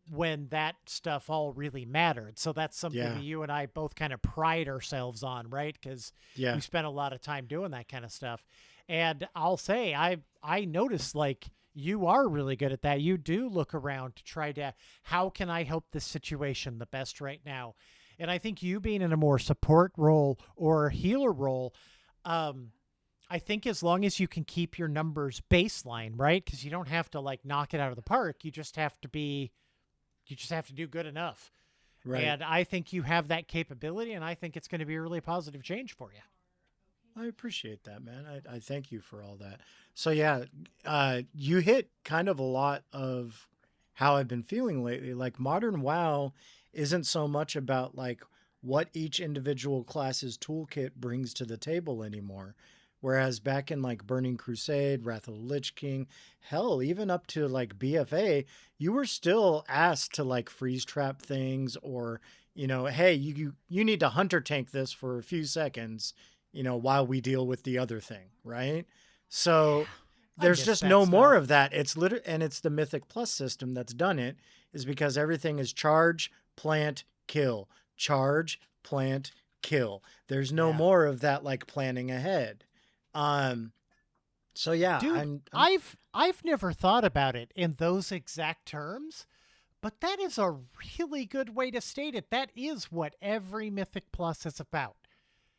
when that stuff all really mattered. So that's something that you and I both kind of pride ourselves on, right? Because we spent a lot of time doing that kind of stuff. And I'll say I noticed like you are really good at that. You do look around to try to, how can I help this situation the best right now? And I think you being in a more support role or healer role, I think as long as you can keep your numbers baseline, right? Because you don't have to like knock it out of the park. You just have to do good enough. Right. And I think you have that capability, and I think it's going to be a really positive change for you. I appreciate that, man. I thank you for all that. So yeah, you hit kind of a lot of how I've been feeling lately. Like modern WoW isn't so much about like what each individual class's toolkit brings to the table anymore. Whereas back in like Burning Crusade, Wrath of the Lich King, hell, even up to like BFA, you were still asked to like freeze trap things or, you know, hey, you need to hunter tank this for a few seconds, you know, while we deal with the other thing, right? So there's just no more of that. It's and it's the Mythic Plus system that's done it, is because everything is charge, plant, kill, charge, plant, kill. There's no more of that like planning ahead. So yeah, dude, I've never thought about it in those exact terms, but that is a really good way to state it. That is what every Mythic Plus is about.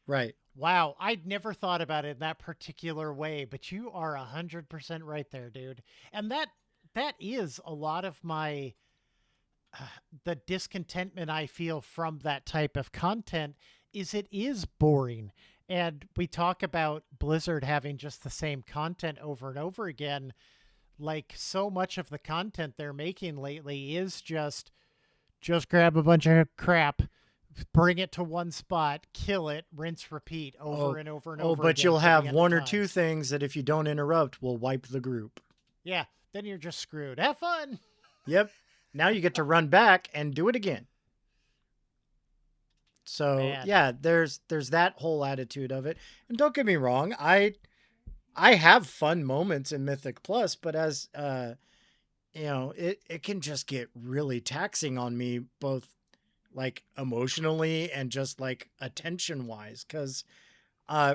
Right. Wow, I'd never thought about it in that particular way, but you are 100% right there, dude. And that is a lot of my the discontentment I feel from that type of content is it is boring. And we talk about Blizzard having just the same content over and over again. Like so much of the content they're making lately is just grab a bunch of crap, bring it to one spot, kill it, rinse, repeat over and over and over but again. you'll till the have end of one or time. two things that if you don't interrupt will wipe the group. Yeah, then you're just screwed. Have fun. Yep. Now you get to run back and do it again. So Man. yeah, there's that whole attitude of it. And don't get me wrong, I have fun moments in Mythic Plus, but as it can just get really taxing on me, both like emotionally and just like attention wise. Because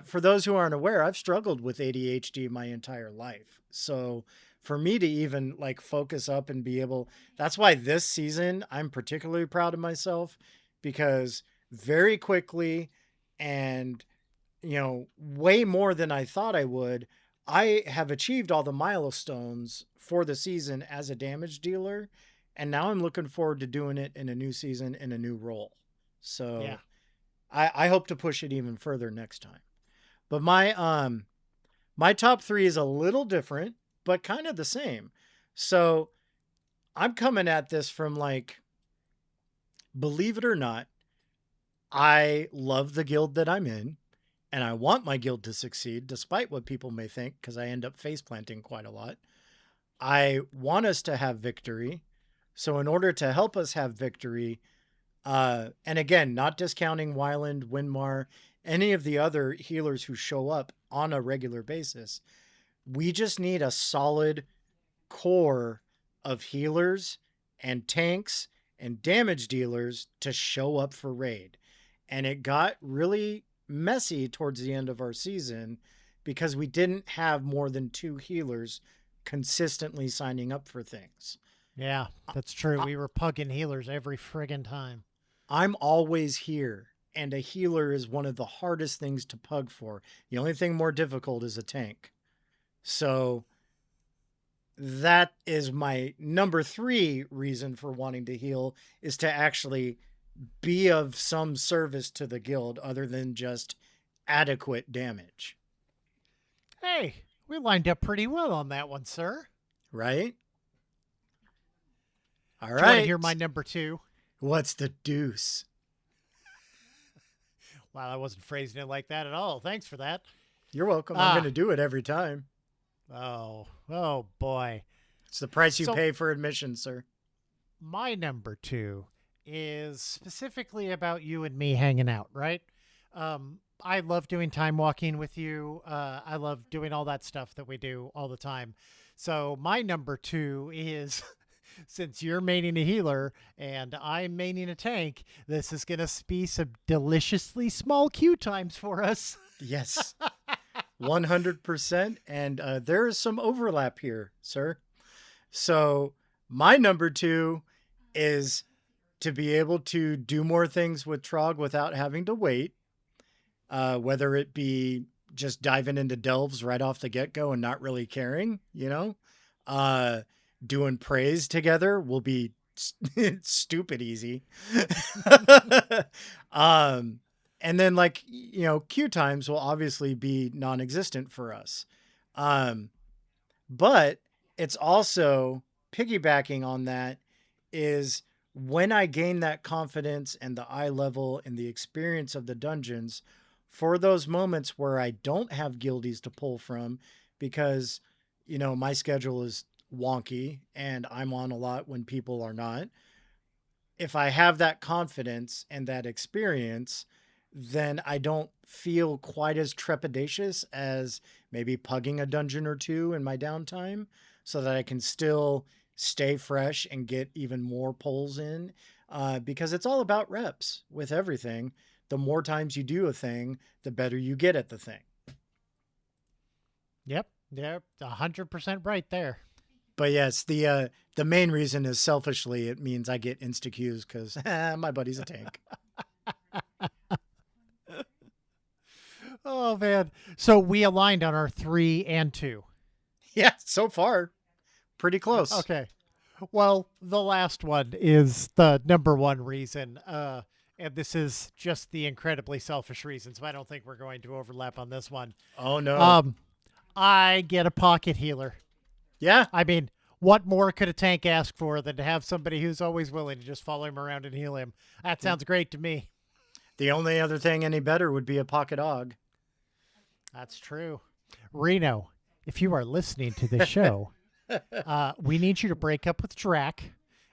for those who aren't aware, I've struggled with ADHD my entire life. So for me to even like focus up and be able, that's why this season I'm particularly proud of myself, because very quickly and way more than I thought I would, I have achieved all the milestones for the season as a damage dealer. And now I'm looking forward to doing it in a new season in a new role. So Yeah. I hope to push it even further next time. But my top 3 is a little different, but kind of the same. So I'm coming at this from like, believe it or not, I love the guild that I'm in. And I want my guild to succeed, despite what people may think, because I end up face planting quite a lot. I want us to have victory. So in order to help us have victory, and again, not discounting Wyland, Winmar, any of the other healers who show up on a regular basis, we just need a solid core of healers and tanks and damage dealers to show up for raid. And it got really messy towards the end of our season because we didn't have more than 2 healers consistently signing up for things. Yeah, that's true. We were pugging healers every friggin' time. I'm always here, and a healer is one of the hardest things to pug for. The only thing more difficult is a tank. So that is my number 3 reason for wanting to heal, is to actually be of some service to the guild other than just adequate damage. Hey, we lined up pretty well on that one, sir. Right? All right. Do you want to hear my number 2? What's the deuce? Wow, I wasn't phrasing it like that at all. Thanks for that. You're welcome. I'm going to do it every time. Oh boy. It's the price you pay for admission, sir. My number 2 is specifically about you and me hanging out, right? I love doing time walking with you. I love doing all that stuff that we do all the time. So my number 2 is, since you're maining a healer and I'm maining a tank, this is going to be some deliciously small queue times for us. Yes, 100%. And there is some overlap here, sir. So my number 2 is to be able to do more things with Trog without having to wait. Whether it be just diving into delves right off the get-go and not really caring, doing praise together will be stupid easy. And then queue times will obviously be non-existent for us. But it's also piggybacking on that is when I gain that confidence and the eye level and the experience of the dungeons, for those moments where I don't have guildies to pull from because, my schedule is wonky and I'm on a lot when people are not. If I have that confidence and that experience, then I don't feel quite as trepidatious as maybe pugging a dungeon or 2 in my downtime, so that I can still stay fresh and get even more pulls in, because it's all about reps with everything. The more times you do a thing, the better you get at the thing. Yep. 100% right there. But yes, the main reason is selfishly it means I get insta queues because my buddy's a tank. Oh man! So we aligned on our 3 and 2. Yeah, so far, pretty close. Okay. Well, the last one is the number 1 reason. And this is just the incredibly selfish reason, so I don't think we're going to overlap on this one. Oh, no. I get a pocket healer. Yeah. I mean, what more could a tank ask for than to have somebody who's always willing to just follow him around and heal him? That sounds great to me. The only other thing any better would be a pocket og. That's true. Reno, if you are listening to this show, we need you to break up with Drac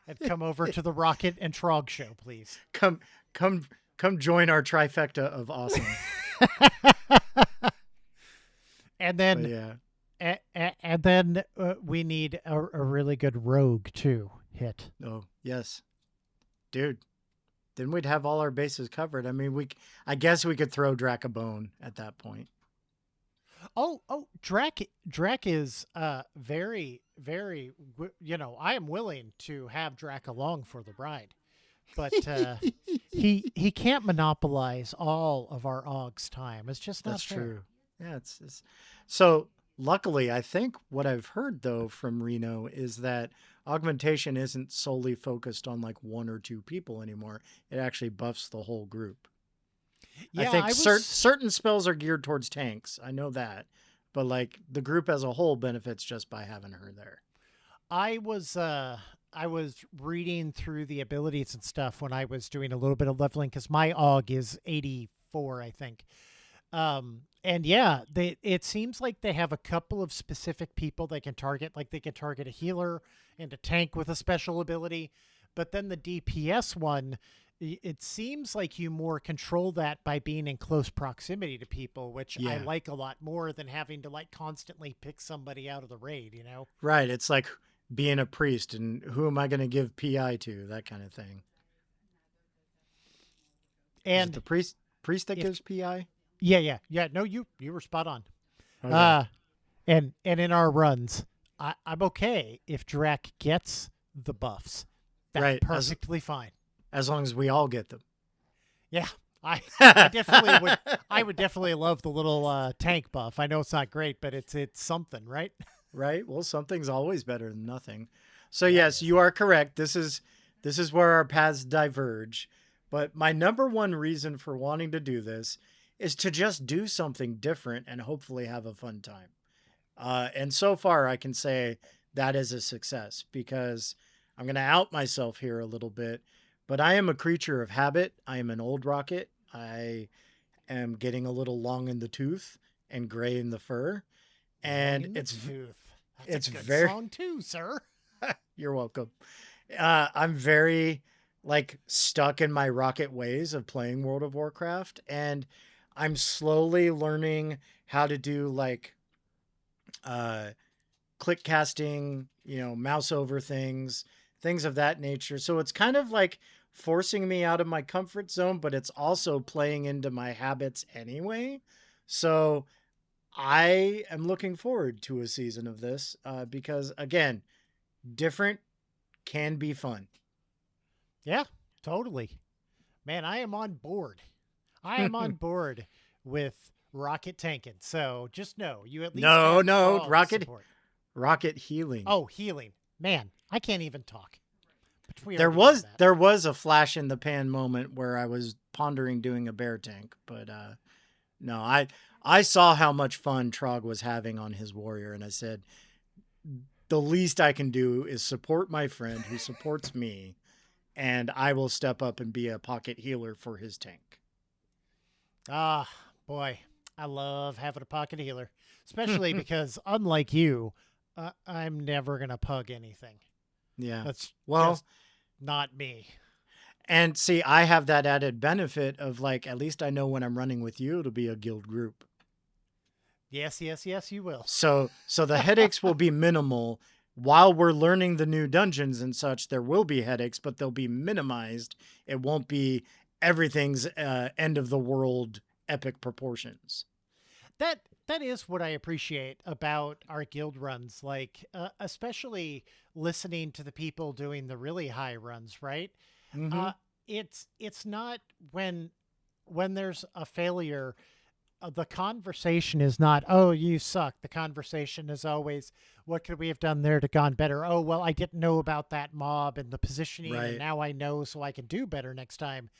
and come over to the Rocket and Trog show, please. Come, come, come join our trifecta of awesome. And then, yeah. we need a really good rogue too. Hit. Oh yes, dude. Then we'd have all our bases covered. I mean, I guess we could throw Drac a bone at that point. Oh, Drac is very, very. I am willing to have Drac along for the ride, but he can't monopolize all of our Og's time. It's just not That's fair. true. Yeah, it's so. Luckily, I think what I've heard though from Reno is that augmentation isn't solely focused on like one or two people anymore. It actually buffs the whole group. Yeah, I think certain spells are geared towards tanks. I know that, but like the group as a whole benefits just by having her there. I was reading through the abilities and stuff when I was doing a little bit of leveling because my Og is 84, I think. And yeah, it seems like they have a couple of specific people they can target. Like they can target a healer and a tank with a special ability, but then the DPS one, it seems like you more control that by being in close proximity to people, which I like a lot more than having to like constantly pick somebody out of the raid, you know? Right. It's like being a priest and who am I going to give PI to? That kind of thing. And the priest that gives PI? Yeah. No, you were spot on. Okay. And in our runs, I'm okay if Drac gets the buffs. That's perfectly fine. As long as we all get them. Yeah. I definitely would. I would definitely love the little tank buff. I know it's not great, but it's something, right? Right. Well, something's always better than nothing. So yes, you are correct. This is where our paths diverge. But my number one reason for wanting to do this is to just do something different and hopefully have a fun time. And so far, I can say that is a success because I'm going to out myself here a little bit, but I am a creature of habit. I am an old rocket. I am getting a little long in the tooth and gray in the fur. And it's a good song too, sir. You're welcome. I'm very like stuck in my rocket ways of playing World of Warcraft, and I'm slowly learning how to do like click casting, mouse over things of that nature. So it's kind of like forcing me out of my comfort zone, but it's also playing into my habits anyway. So I am looking forward to a season of this because, again, different can be fun. Yeah, totally. Man, I am on board. I am on board with rocket tanking. So just know you at least no rocket healing. Oh, healing. Man, I can't even talk. There was a flash in the pan moment where I was pondering doing a bear tank, but no, I saw how much fun Trog was having on his warrior, and I said, the least I can do is support my friend who supports me, and I will step up and be a pocket healer for his tank. Ah, boy, I love having a pocket healer, especially because unlike you, I'm never going to pug anything. Yeah. That's just not me. And see, I have that added benefit of like, at least I know when I'm running with you, it'll be a guild group. Yes, you will. So the headaches will be minimal. While we're learning the new dungeons and such, there will be headaches, but they'll be minimized. It won't be everything's end of the world epic proportions. That is what I appreciate about our guild runs, like especially listening to the people doing the really high runs, right? Mm-hmm. It's not when there's a failure, the conversation is not, oh, you suck. The conversation is always, what could we have done there to gone better? Oh, well, I didn't know about that mob and the positioning, right. And now I know, so I can do better next time.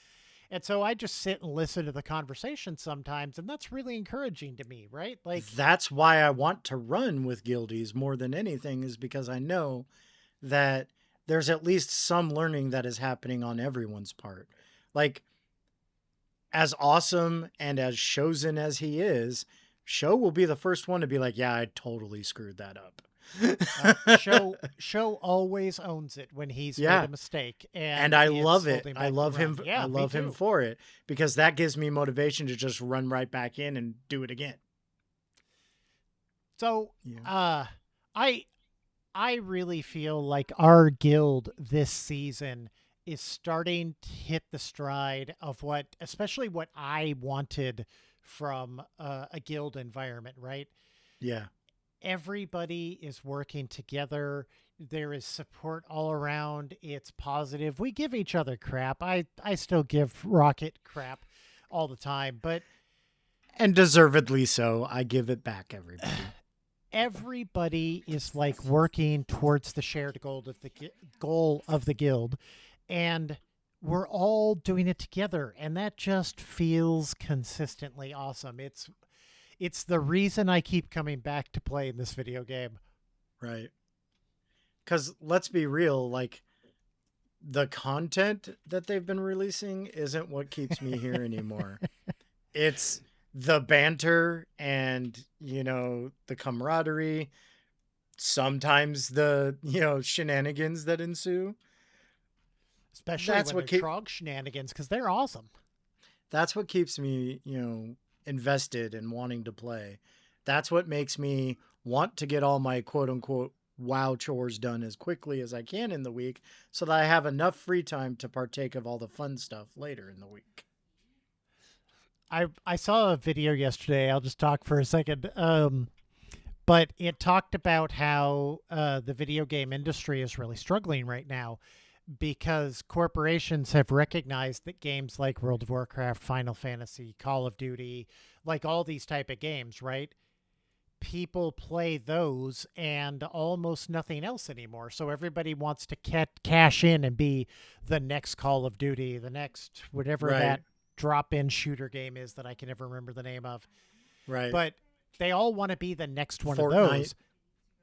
And so I just sit and listen to the conversation sometimes, and that's really encouraging to me, right? Like that's why I want to run with guildies more than anything, is because I know that there's at least some learning that is happening on everyone's part. Like as awesome and as chosen as he is, Sho will be the first one to be like, yeah, I totally screwed that up. Show always owns it when he's made Yeah. a mistake, And and I it's love pulled it. him I back love around. him. I Yeah, me love him too. for it because that gives me motivation to just run right back in and do it again. So, Yeah. I I really feel like our guild this season is starting to hit the stride of especially what I wanted from a guild environment, right? Yeah. Everybody is working together. There is support all around. It's positive. We give each other crap. I still give Rocket crap all the time, but And deservedly so. I give it back, everybody. everybody is like working towards the shared goal of the guild, and we're all doing it together, and that just feels consistently awesome. It's the reason I keep coming back to play in this video game. Right. Because let's be real, like, the content that they've been releasing isn't what keeps me here anymore. It's the banter and, the camaraderie, sometimes the, shenanigans that ensue. Especially That's when what they're Trog shenanigans, because they're awesome. that's what keeps me, invested in wanting to play. That's what makes me want to get all my quote unquote WoW chores done as quickly as I can in the week so that I have enough free time to partake of all the fun stuff later in the week. I saw a video yesterday. I'll just talk for a second. But it talked about how the video game industry is really struggling right now because corporations have recognized that games like World of Warcraft, Final Fantasy, Call of Duty, like all these type of games, right? People play those and almost nothing else anymore. So everybody wants to cash in and be the next Call of Duty, the next whatever Right. that drop-in shooter game is that I can never remember the name of. Right. But they all want to be the next one Fortnite. of those.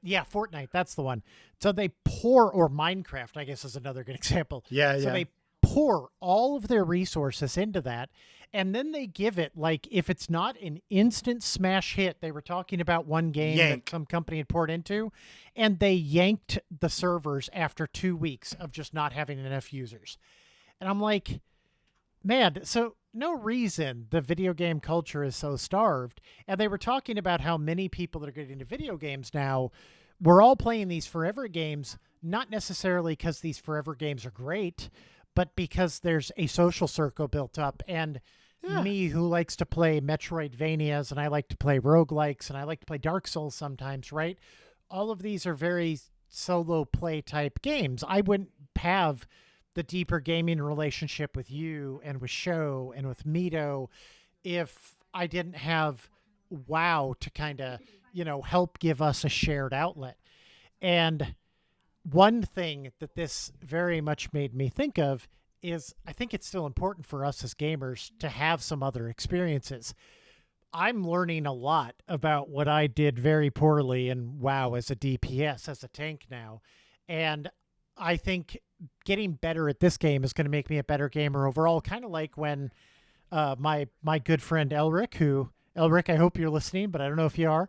Yeah, Fortnite, that's the one. So they or Minecraft, I guess is another good example. Yeah, So yeah. they pour all of their resources into that, and then they give it, like, if it's not an instant smash hit, they were talking about one game that some company had poured into, and they yanked the servers after 2 weeks of just not having enough users. And I'm like, man, so no reason the video game culture is so starved. And they were talking about how many people that are getting into video games now, we're all playing these forever games, not necessarily because these forever games are great, but because there's a social circle built up. And me, who likes to play Metroidvanias, and I like to play roguelikes, and I like to play Dark Souls sometimes, right? All of these are very solo play type games. I wouldn't have the deeper gaming relationship with you and with Sho and with Mito if I didn't have WoW to kind of, help give us a shared outlet. And one thing that this very much made me think of is I think it's still important for us as gamers to have some other experiences. I'm learning a lot about what I did very poorly in WoW as a DPS, as a tank now. And I think getting better at this game is going to make me a better gamer overall. Kind of like when my good friend Elric, I hope you're listening, but I don't know if you are.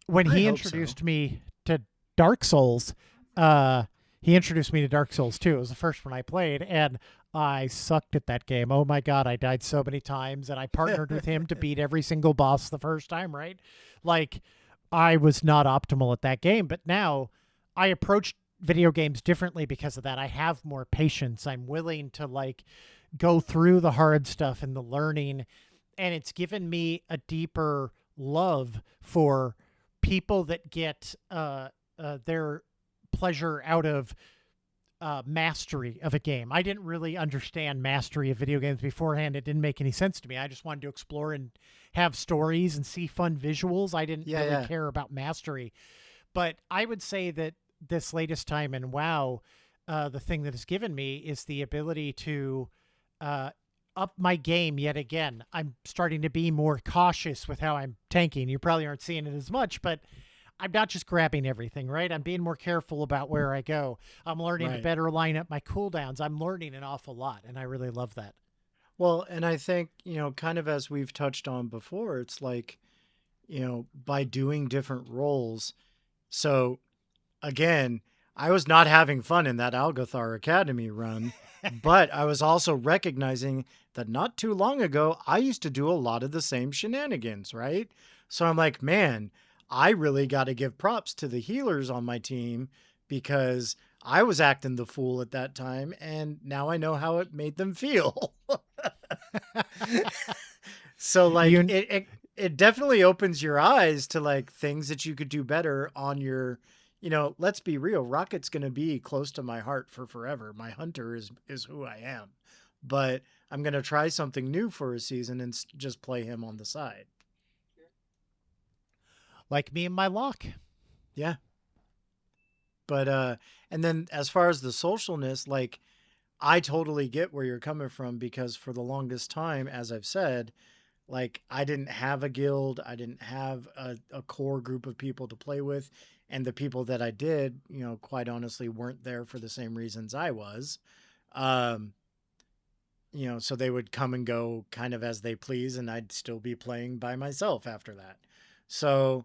When he introduced me to Dark Souls, he introduced me to Dark Souls 2. It was the first one I played, and I sucked at that game. Oh my God, I died so many times, and I partnered with him to beat every single boss the first time, right? Like, I was not optimal at that game, but now I approached video games differently because of that. I have more patience. I'm willing to go through the hard stuff and the learning, and it's given me a deeper love for people that get their pleasure out of mastery of a game. I didn't really understand mastery of video games beforehand. It didn't make any sense to me. I just wanted to explore and have stories and see fun visuals. I didn't really care about mastery. But I would say that this latest time in WoW, the thing that has given me is the ability to up my game yet again. I'm starting to be more cautious with how I'm tanking. You probably aren't seeing it as much, but I'm not just grabbing everything, right? I'm being more careful about where I go. I'm learning to better line up my cooldowns. I'm learning an awful lot, and I really love that. Well, and I think, kind of as we've touched on before, it's like, by doing different roles. So again, I was not having fun in that Algothar Academy run, but I was also recognizing that not too long ago, I used to do a lot of the same shenanigans, right? So I'm like, man, I really got to give props to the healers on my team because I was acting the fool at that time, and now I know how it made them feel. So like You it definitely opens your eyes to like things that you could do better on your, let's be real, Rocket's going to be close to my heart for forever. My hunter is who I am. But I'm going to try something new for a season and just play him on the side. like me and my lock. Yeah. But and then as far as the socialness, like I totally get where you're coming from because for the longest time, as I've said, like I didn't have a guild, I didn't have a core group of people to play with, and the people that I did, quite honestly, weren't there for the same reasons I was. Um, so they would come and go kind of as they please, and I'd still be playing by myself after that. So,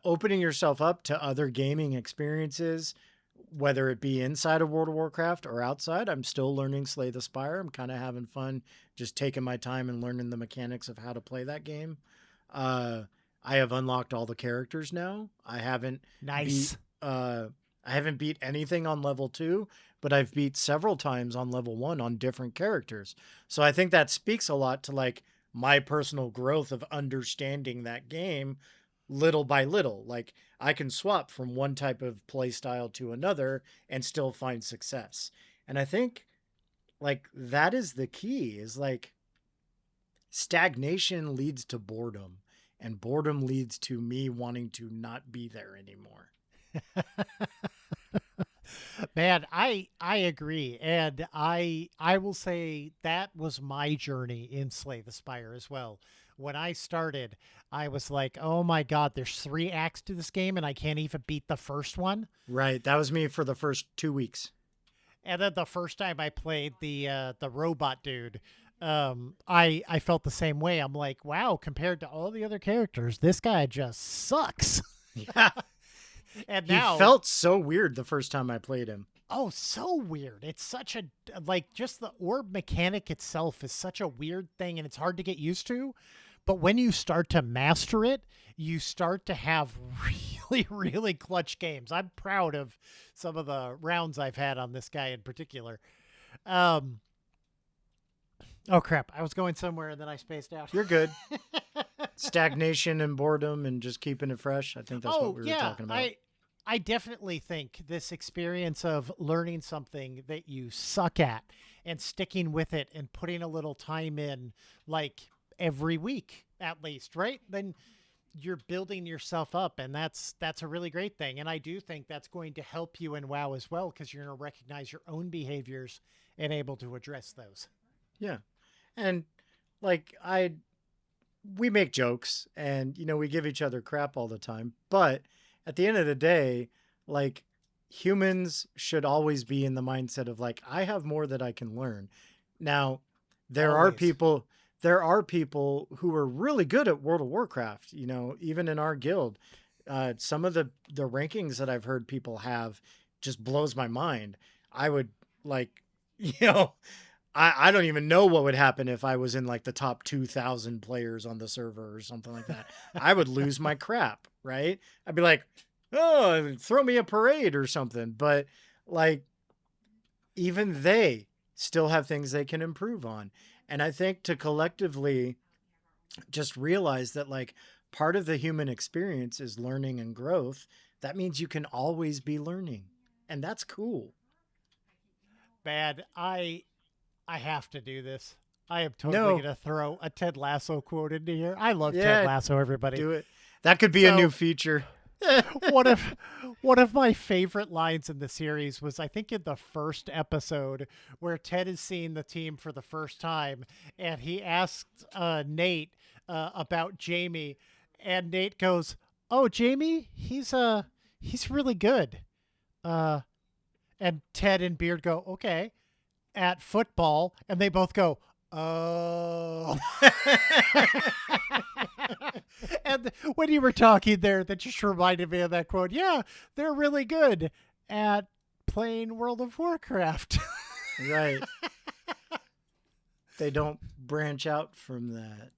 opening yourself up to other gaming experiences, whether it be inside of World of Warcraft or outside, I'm still learning Slay the Spire. I'm kind of having fun just taking my time and learning the mechanics of how to play that game. Uh, I have unlocked all the characters now. Nice. I haven't beat anything on level 2, but I've beat several times on level 1 on different characters. So I think that speaks a lot to like my personal growth of understanding that game little by little. Like I can swap from one type of play style to another and still find success. And I think like that is the key is like stagnation leads to boredom and boredom leads to me wanting to not be there anymore. Man, I agree, and I will say that was my journey in Slay the Spire as well. When I started, I was like, "Oh my God, there's 3 acts to this game, and I can't even beat the first one." Right. That was me for the first 2 weeks. And then the first time I played the robot dude, I felt the same way. I'm like, "Wow, compared to all the other characters, this guy just sucks." Yeah. And He now felt so weird the first time I played him. oh, so weird. It's such a like just the orb mechanic itself is such a weird thing and it's hard to get used to. But when you start to master it, you start to have really, really clutch games. I'm proud of some of the rounds I've had on this guy in particular. Um, oh crap, I was going somewhere and then I spaced out. You're good. Stagnation and boredom and just keeping it fresh. I think that's what we were talking about. I definitely think this experience of learning something that you suck at and sticking with it and putting a little time in, like every week at least, right? Then you're building yourself up, and that's a really great thing. And I do think that's going to help you in WoW as well because you're going to recognize your own behaviors and able to address those. Yeah. And like we make jokes and we give each other crap all the time, but at the end of the day, like humans should always be in the mindset of like I have more that I can learn. Now, there are Always. people there are people who are really good at World of Warcraft, even in our guild. Some of the rankings that I've heard people have just blows my mind. I would like, you know, I don't even know what would happen if I was in like the top 2,000 players on the server or something like that. I would lose my crap, right? I'd be like, oh, throw me a parade or something. But like, even they still have things they can improve on. And I think to collectively just realize that like part of the human experience is learning and growth, that means you can always be learning. And that's cool. Bad. I have to do this. I am totally No, going to throw a Ted Lasso quote into here. I love Ted yeah, Lasso, everybody. do it. That could be a So new feature. one of one of my favorite lines in the series was I think in the first episode where Ted is seeing the team for the first time and he asked Nate about Jamie and Nate goes, "Oh, Jamie, he's really good." Uh and Ted and Beard go, "Okay." At football and they both go, Oh. And when you were talking there, that just reminded me of that quote. Yeah, they're really good at playing World of Warcraft. Right. They don't branch out from that.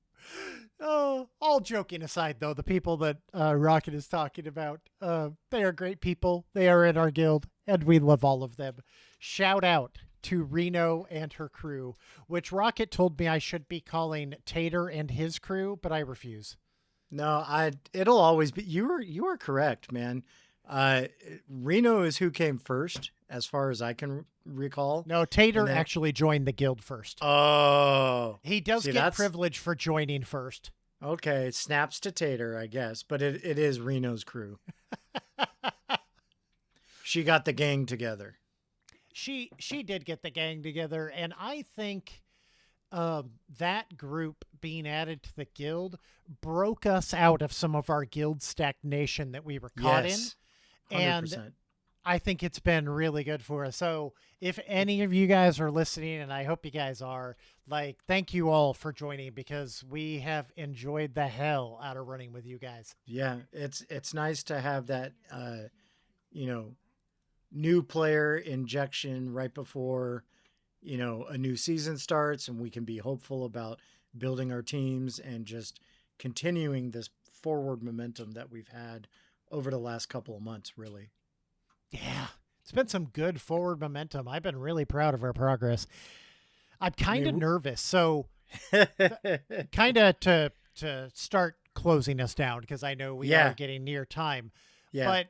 Oh, all joking aside, though, the people that Rocket is talking about, they are great people. They are in our guild, and we love all of them. Shout out to Reno and her crew, which Rocket told me I should be calling Tater and his crew, but I refuse. No, it'll always be you are correct, man. Reno is who came first, as far as I can recall. No, Tater actually joined the guild first. Oh, he does get privilege for joining first. Okay, snaps to Tater, I guess, but it is Reno's crew. She got the gang together. She did get the gang together, and I think that group being added to the guild broke us out of some of our guild stagnation that we were caught in. 100%. And I think it's been really good for us. So if any of you guys are listening, and I hope you guys are, like, thank you all for joining, because we have enjoyed the hell out of running with you guys. Yeah, it's nice to have that, new player injection right before, a new season starts, and we can be hopeful about building our teams and just continuing this forward momentum that we've had over the last couple of months, really. Yeah, it's been some good forward momentum. I've been really proud of our progress. I'm kind of nervous. So kind of to start closing us down, because I know we are getting near time. Yeah. But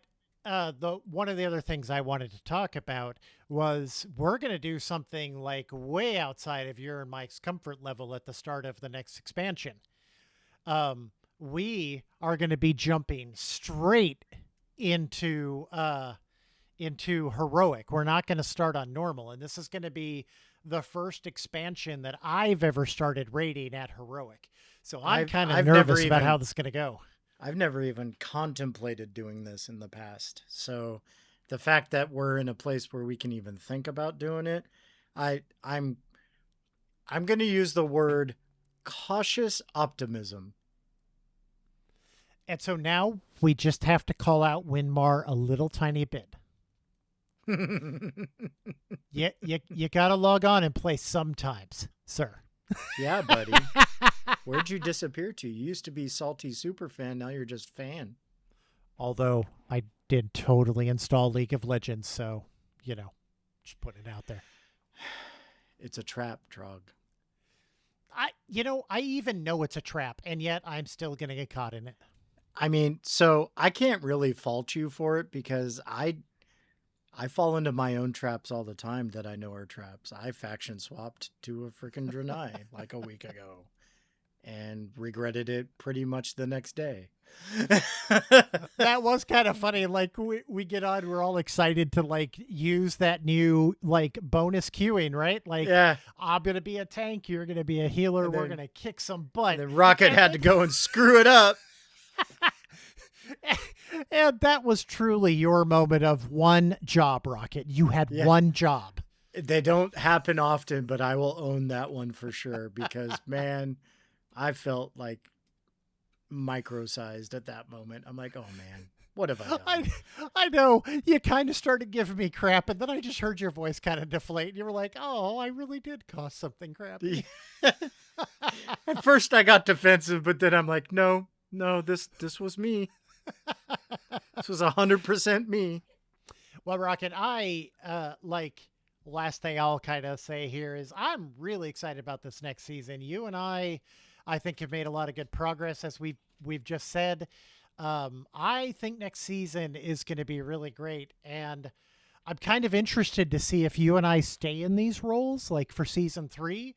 one of the other things I wanted to talk about was we're going to do something like way outside of your and Mike's comfort level at the start of the next expansion. We are going to be jumping straight into heroic. We're not going to start on normal, and this is going to be the first expansion that I've ever started raiding at heroic. So I'm kind of nervous about how this is going to go. I've never even contemplated doing this in the past. So the fact that we're in a place where we can even think about doing it, I'm going to use the word cautious optimism. And so now we just have to call out Winmar a little tiny bit. You got to log on and play sometimes, sir. Yeah, buddy. Where'd you disappear to? You used to be salty super fan. Now you're just fan. Although I did totally install League of Legends, so, just put it out there. It's a trap, Trog. I even know it's a trap, and yet I'm still going to get caught in it. I mean, so I can't really fault you for it, because I fall into my own traps all the time that I know are traps. I faction swapped to a freaking Draenei like a week ago and regretted it pretty much the next day. That was kind of funny. Like we get on, we're all excited to like use that new like bonus queuing, right? Like, yeah, I'm going to be a tank. You're going to be a healer. We're going to kick some butt. The Rocket had to go and screw it up. And that was truly your moment of one job, Rocket. You had one job. They don't happen often, but I will own that one for sure, because, man, I felt like micro-sized at that moment. I'm like, oh, man, what have I done? I know. You kind of started giving me crap, and then I just heard your voice kind of deflate. And you were like, oh, I really did cause something crappy. At first I got defensive, but then I'm like, no, this was me. This was 100% me. Well, Rocket, last thing I'll kind of say here is I'm really excited about this next season. You and I think have made a lot of good progress, as we've just said. I think next season is going to be really great, and I'm kind of interested to see if you and I stay in these roles, like for season 3,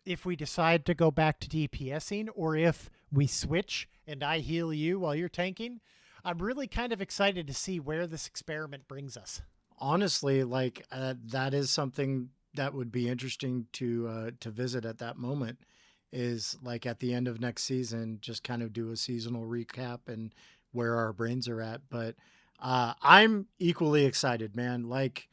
if we decide to go back to DPSing, or if we switch and I heal you while you're tanking. I'm really kind of excited to see where this experiment brings us. Honestly, like that is something that would be interesting to visit at that moment, is like at the end of next season, just kind of do a seasonal recap and where our brains are at. But I'm equally excited, man. Like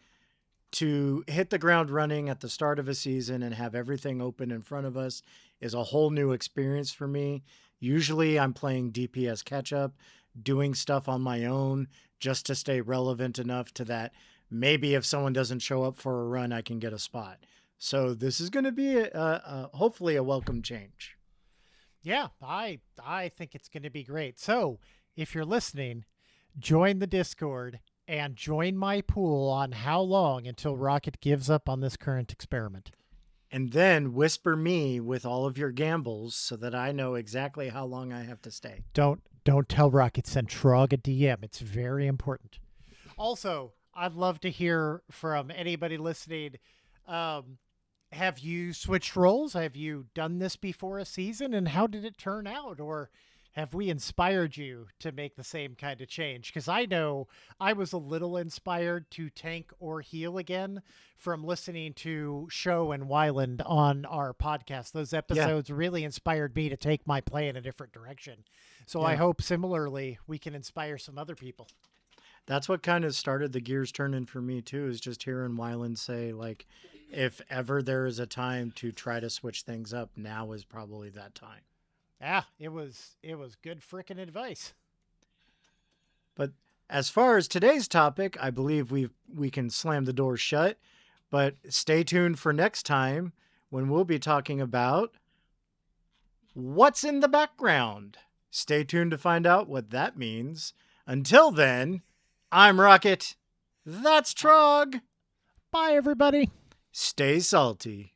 to hit the ground running at the start of a season and have everything open in front of us is a whole new experience for me. Usually I'm playing DPS catch up, doing stuff on my own just to stay relevant enough to that maybe if someone doesn't show up for a run, I can get a spot. So this is going to be hopefully a welcome change. Yeah, I think it's going to be great. So if you're listening, join the Discord and join my pool on how long until Rocket gives up on this current experiment. And then whisper me with all of your gambles so that I know exactly how long I have to stay. Don't tell Rocket, send Trog a DM. It's very important. Also, I'd love to hear from anybody listening. Have you switched roles? Have you done this before a season? And how did it turn out? Or have we inspired you to make the same kind of change? Because I know I was a little inspired to tank or heal again from listening to Show and Wyland on our podcast. Those episodes really inspired me to take my play in a different direction. So I hope similarly we can inspire some other people. That's what kind of started the gears turning for me too, is just hearing Wyland say, like, if ever there is a time to try to switch things up, now is probably that time. Yeah, it was good frickin' advice. But as far as today's topic, I believe we can slam the door shut. But stay tuned for next time when we'll be talking about what's in the background. Stay tuned to find out what that means. Until then, I'm Rocket. That's Trog. Bye, everybody. Stay salty.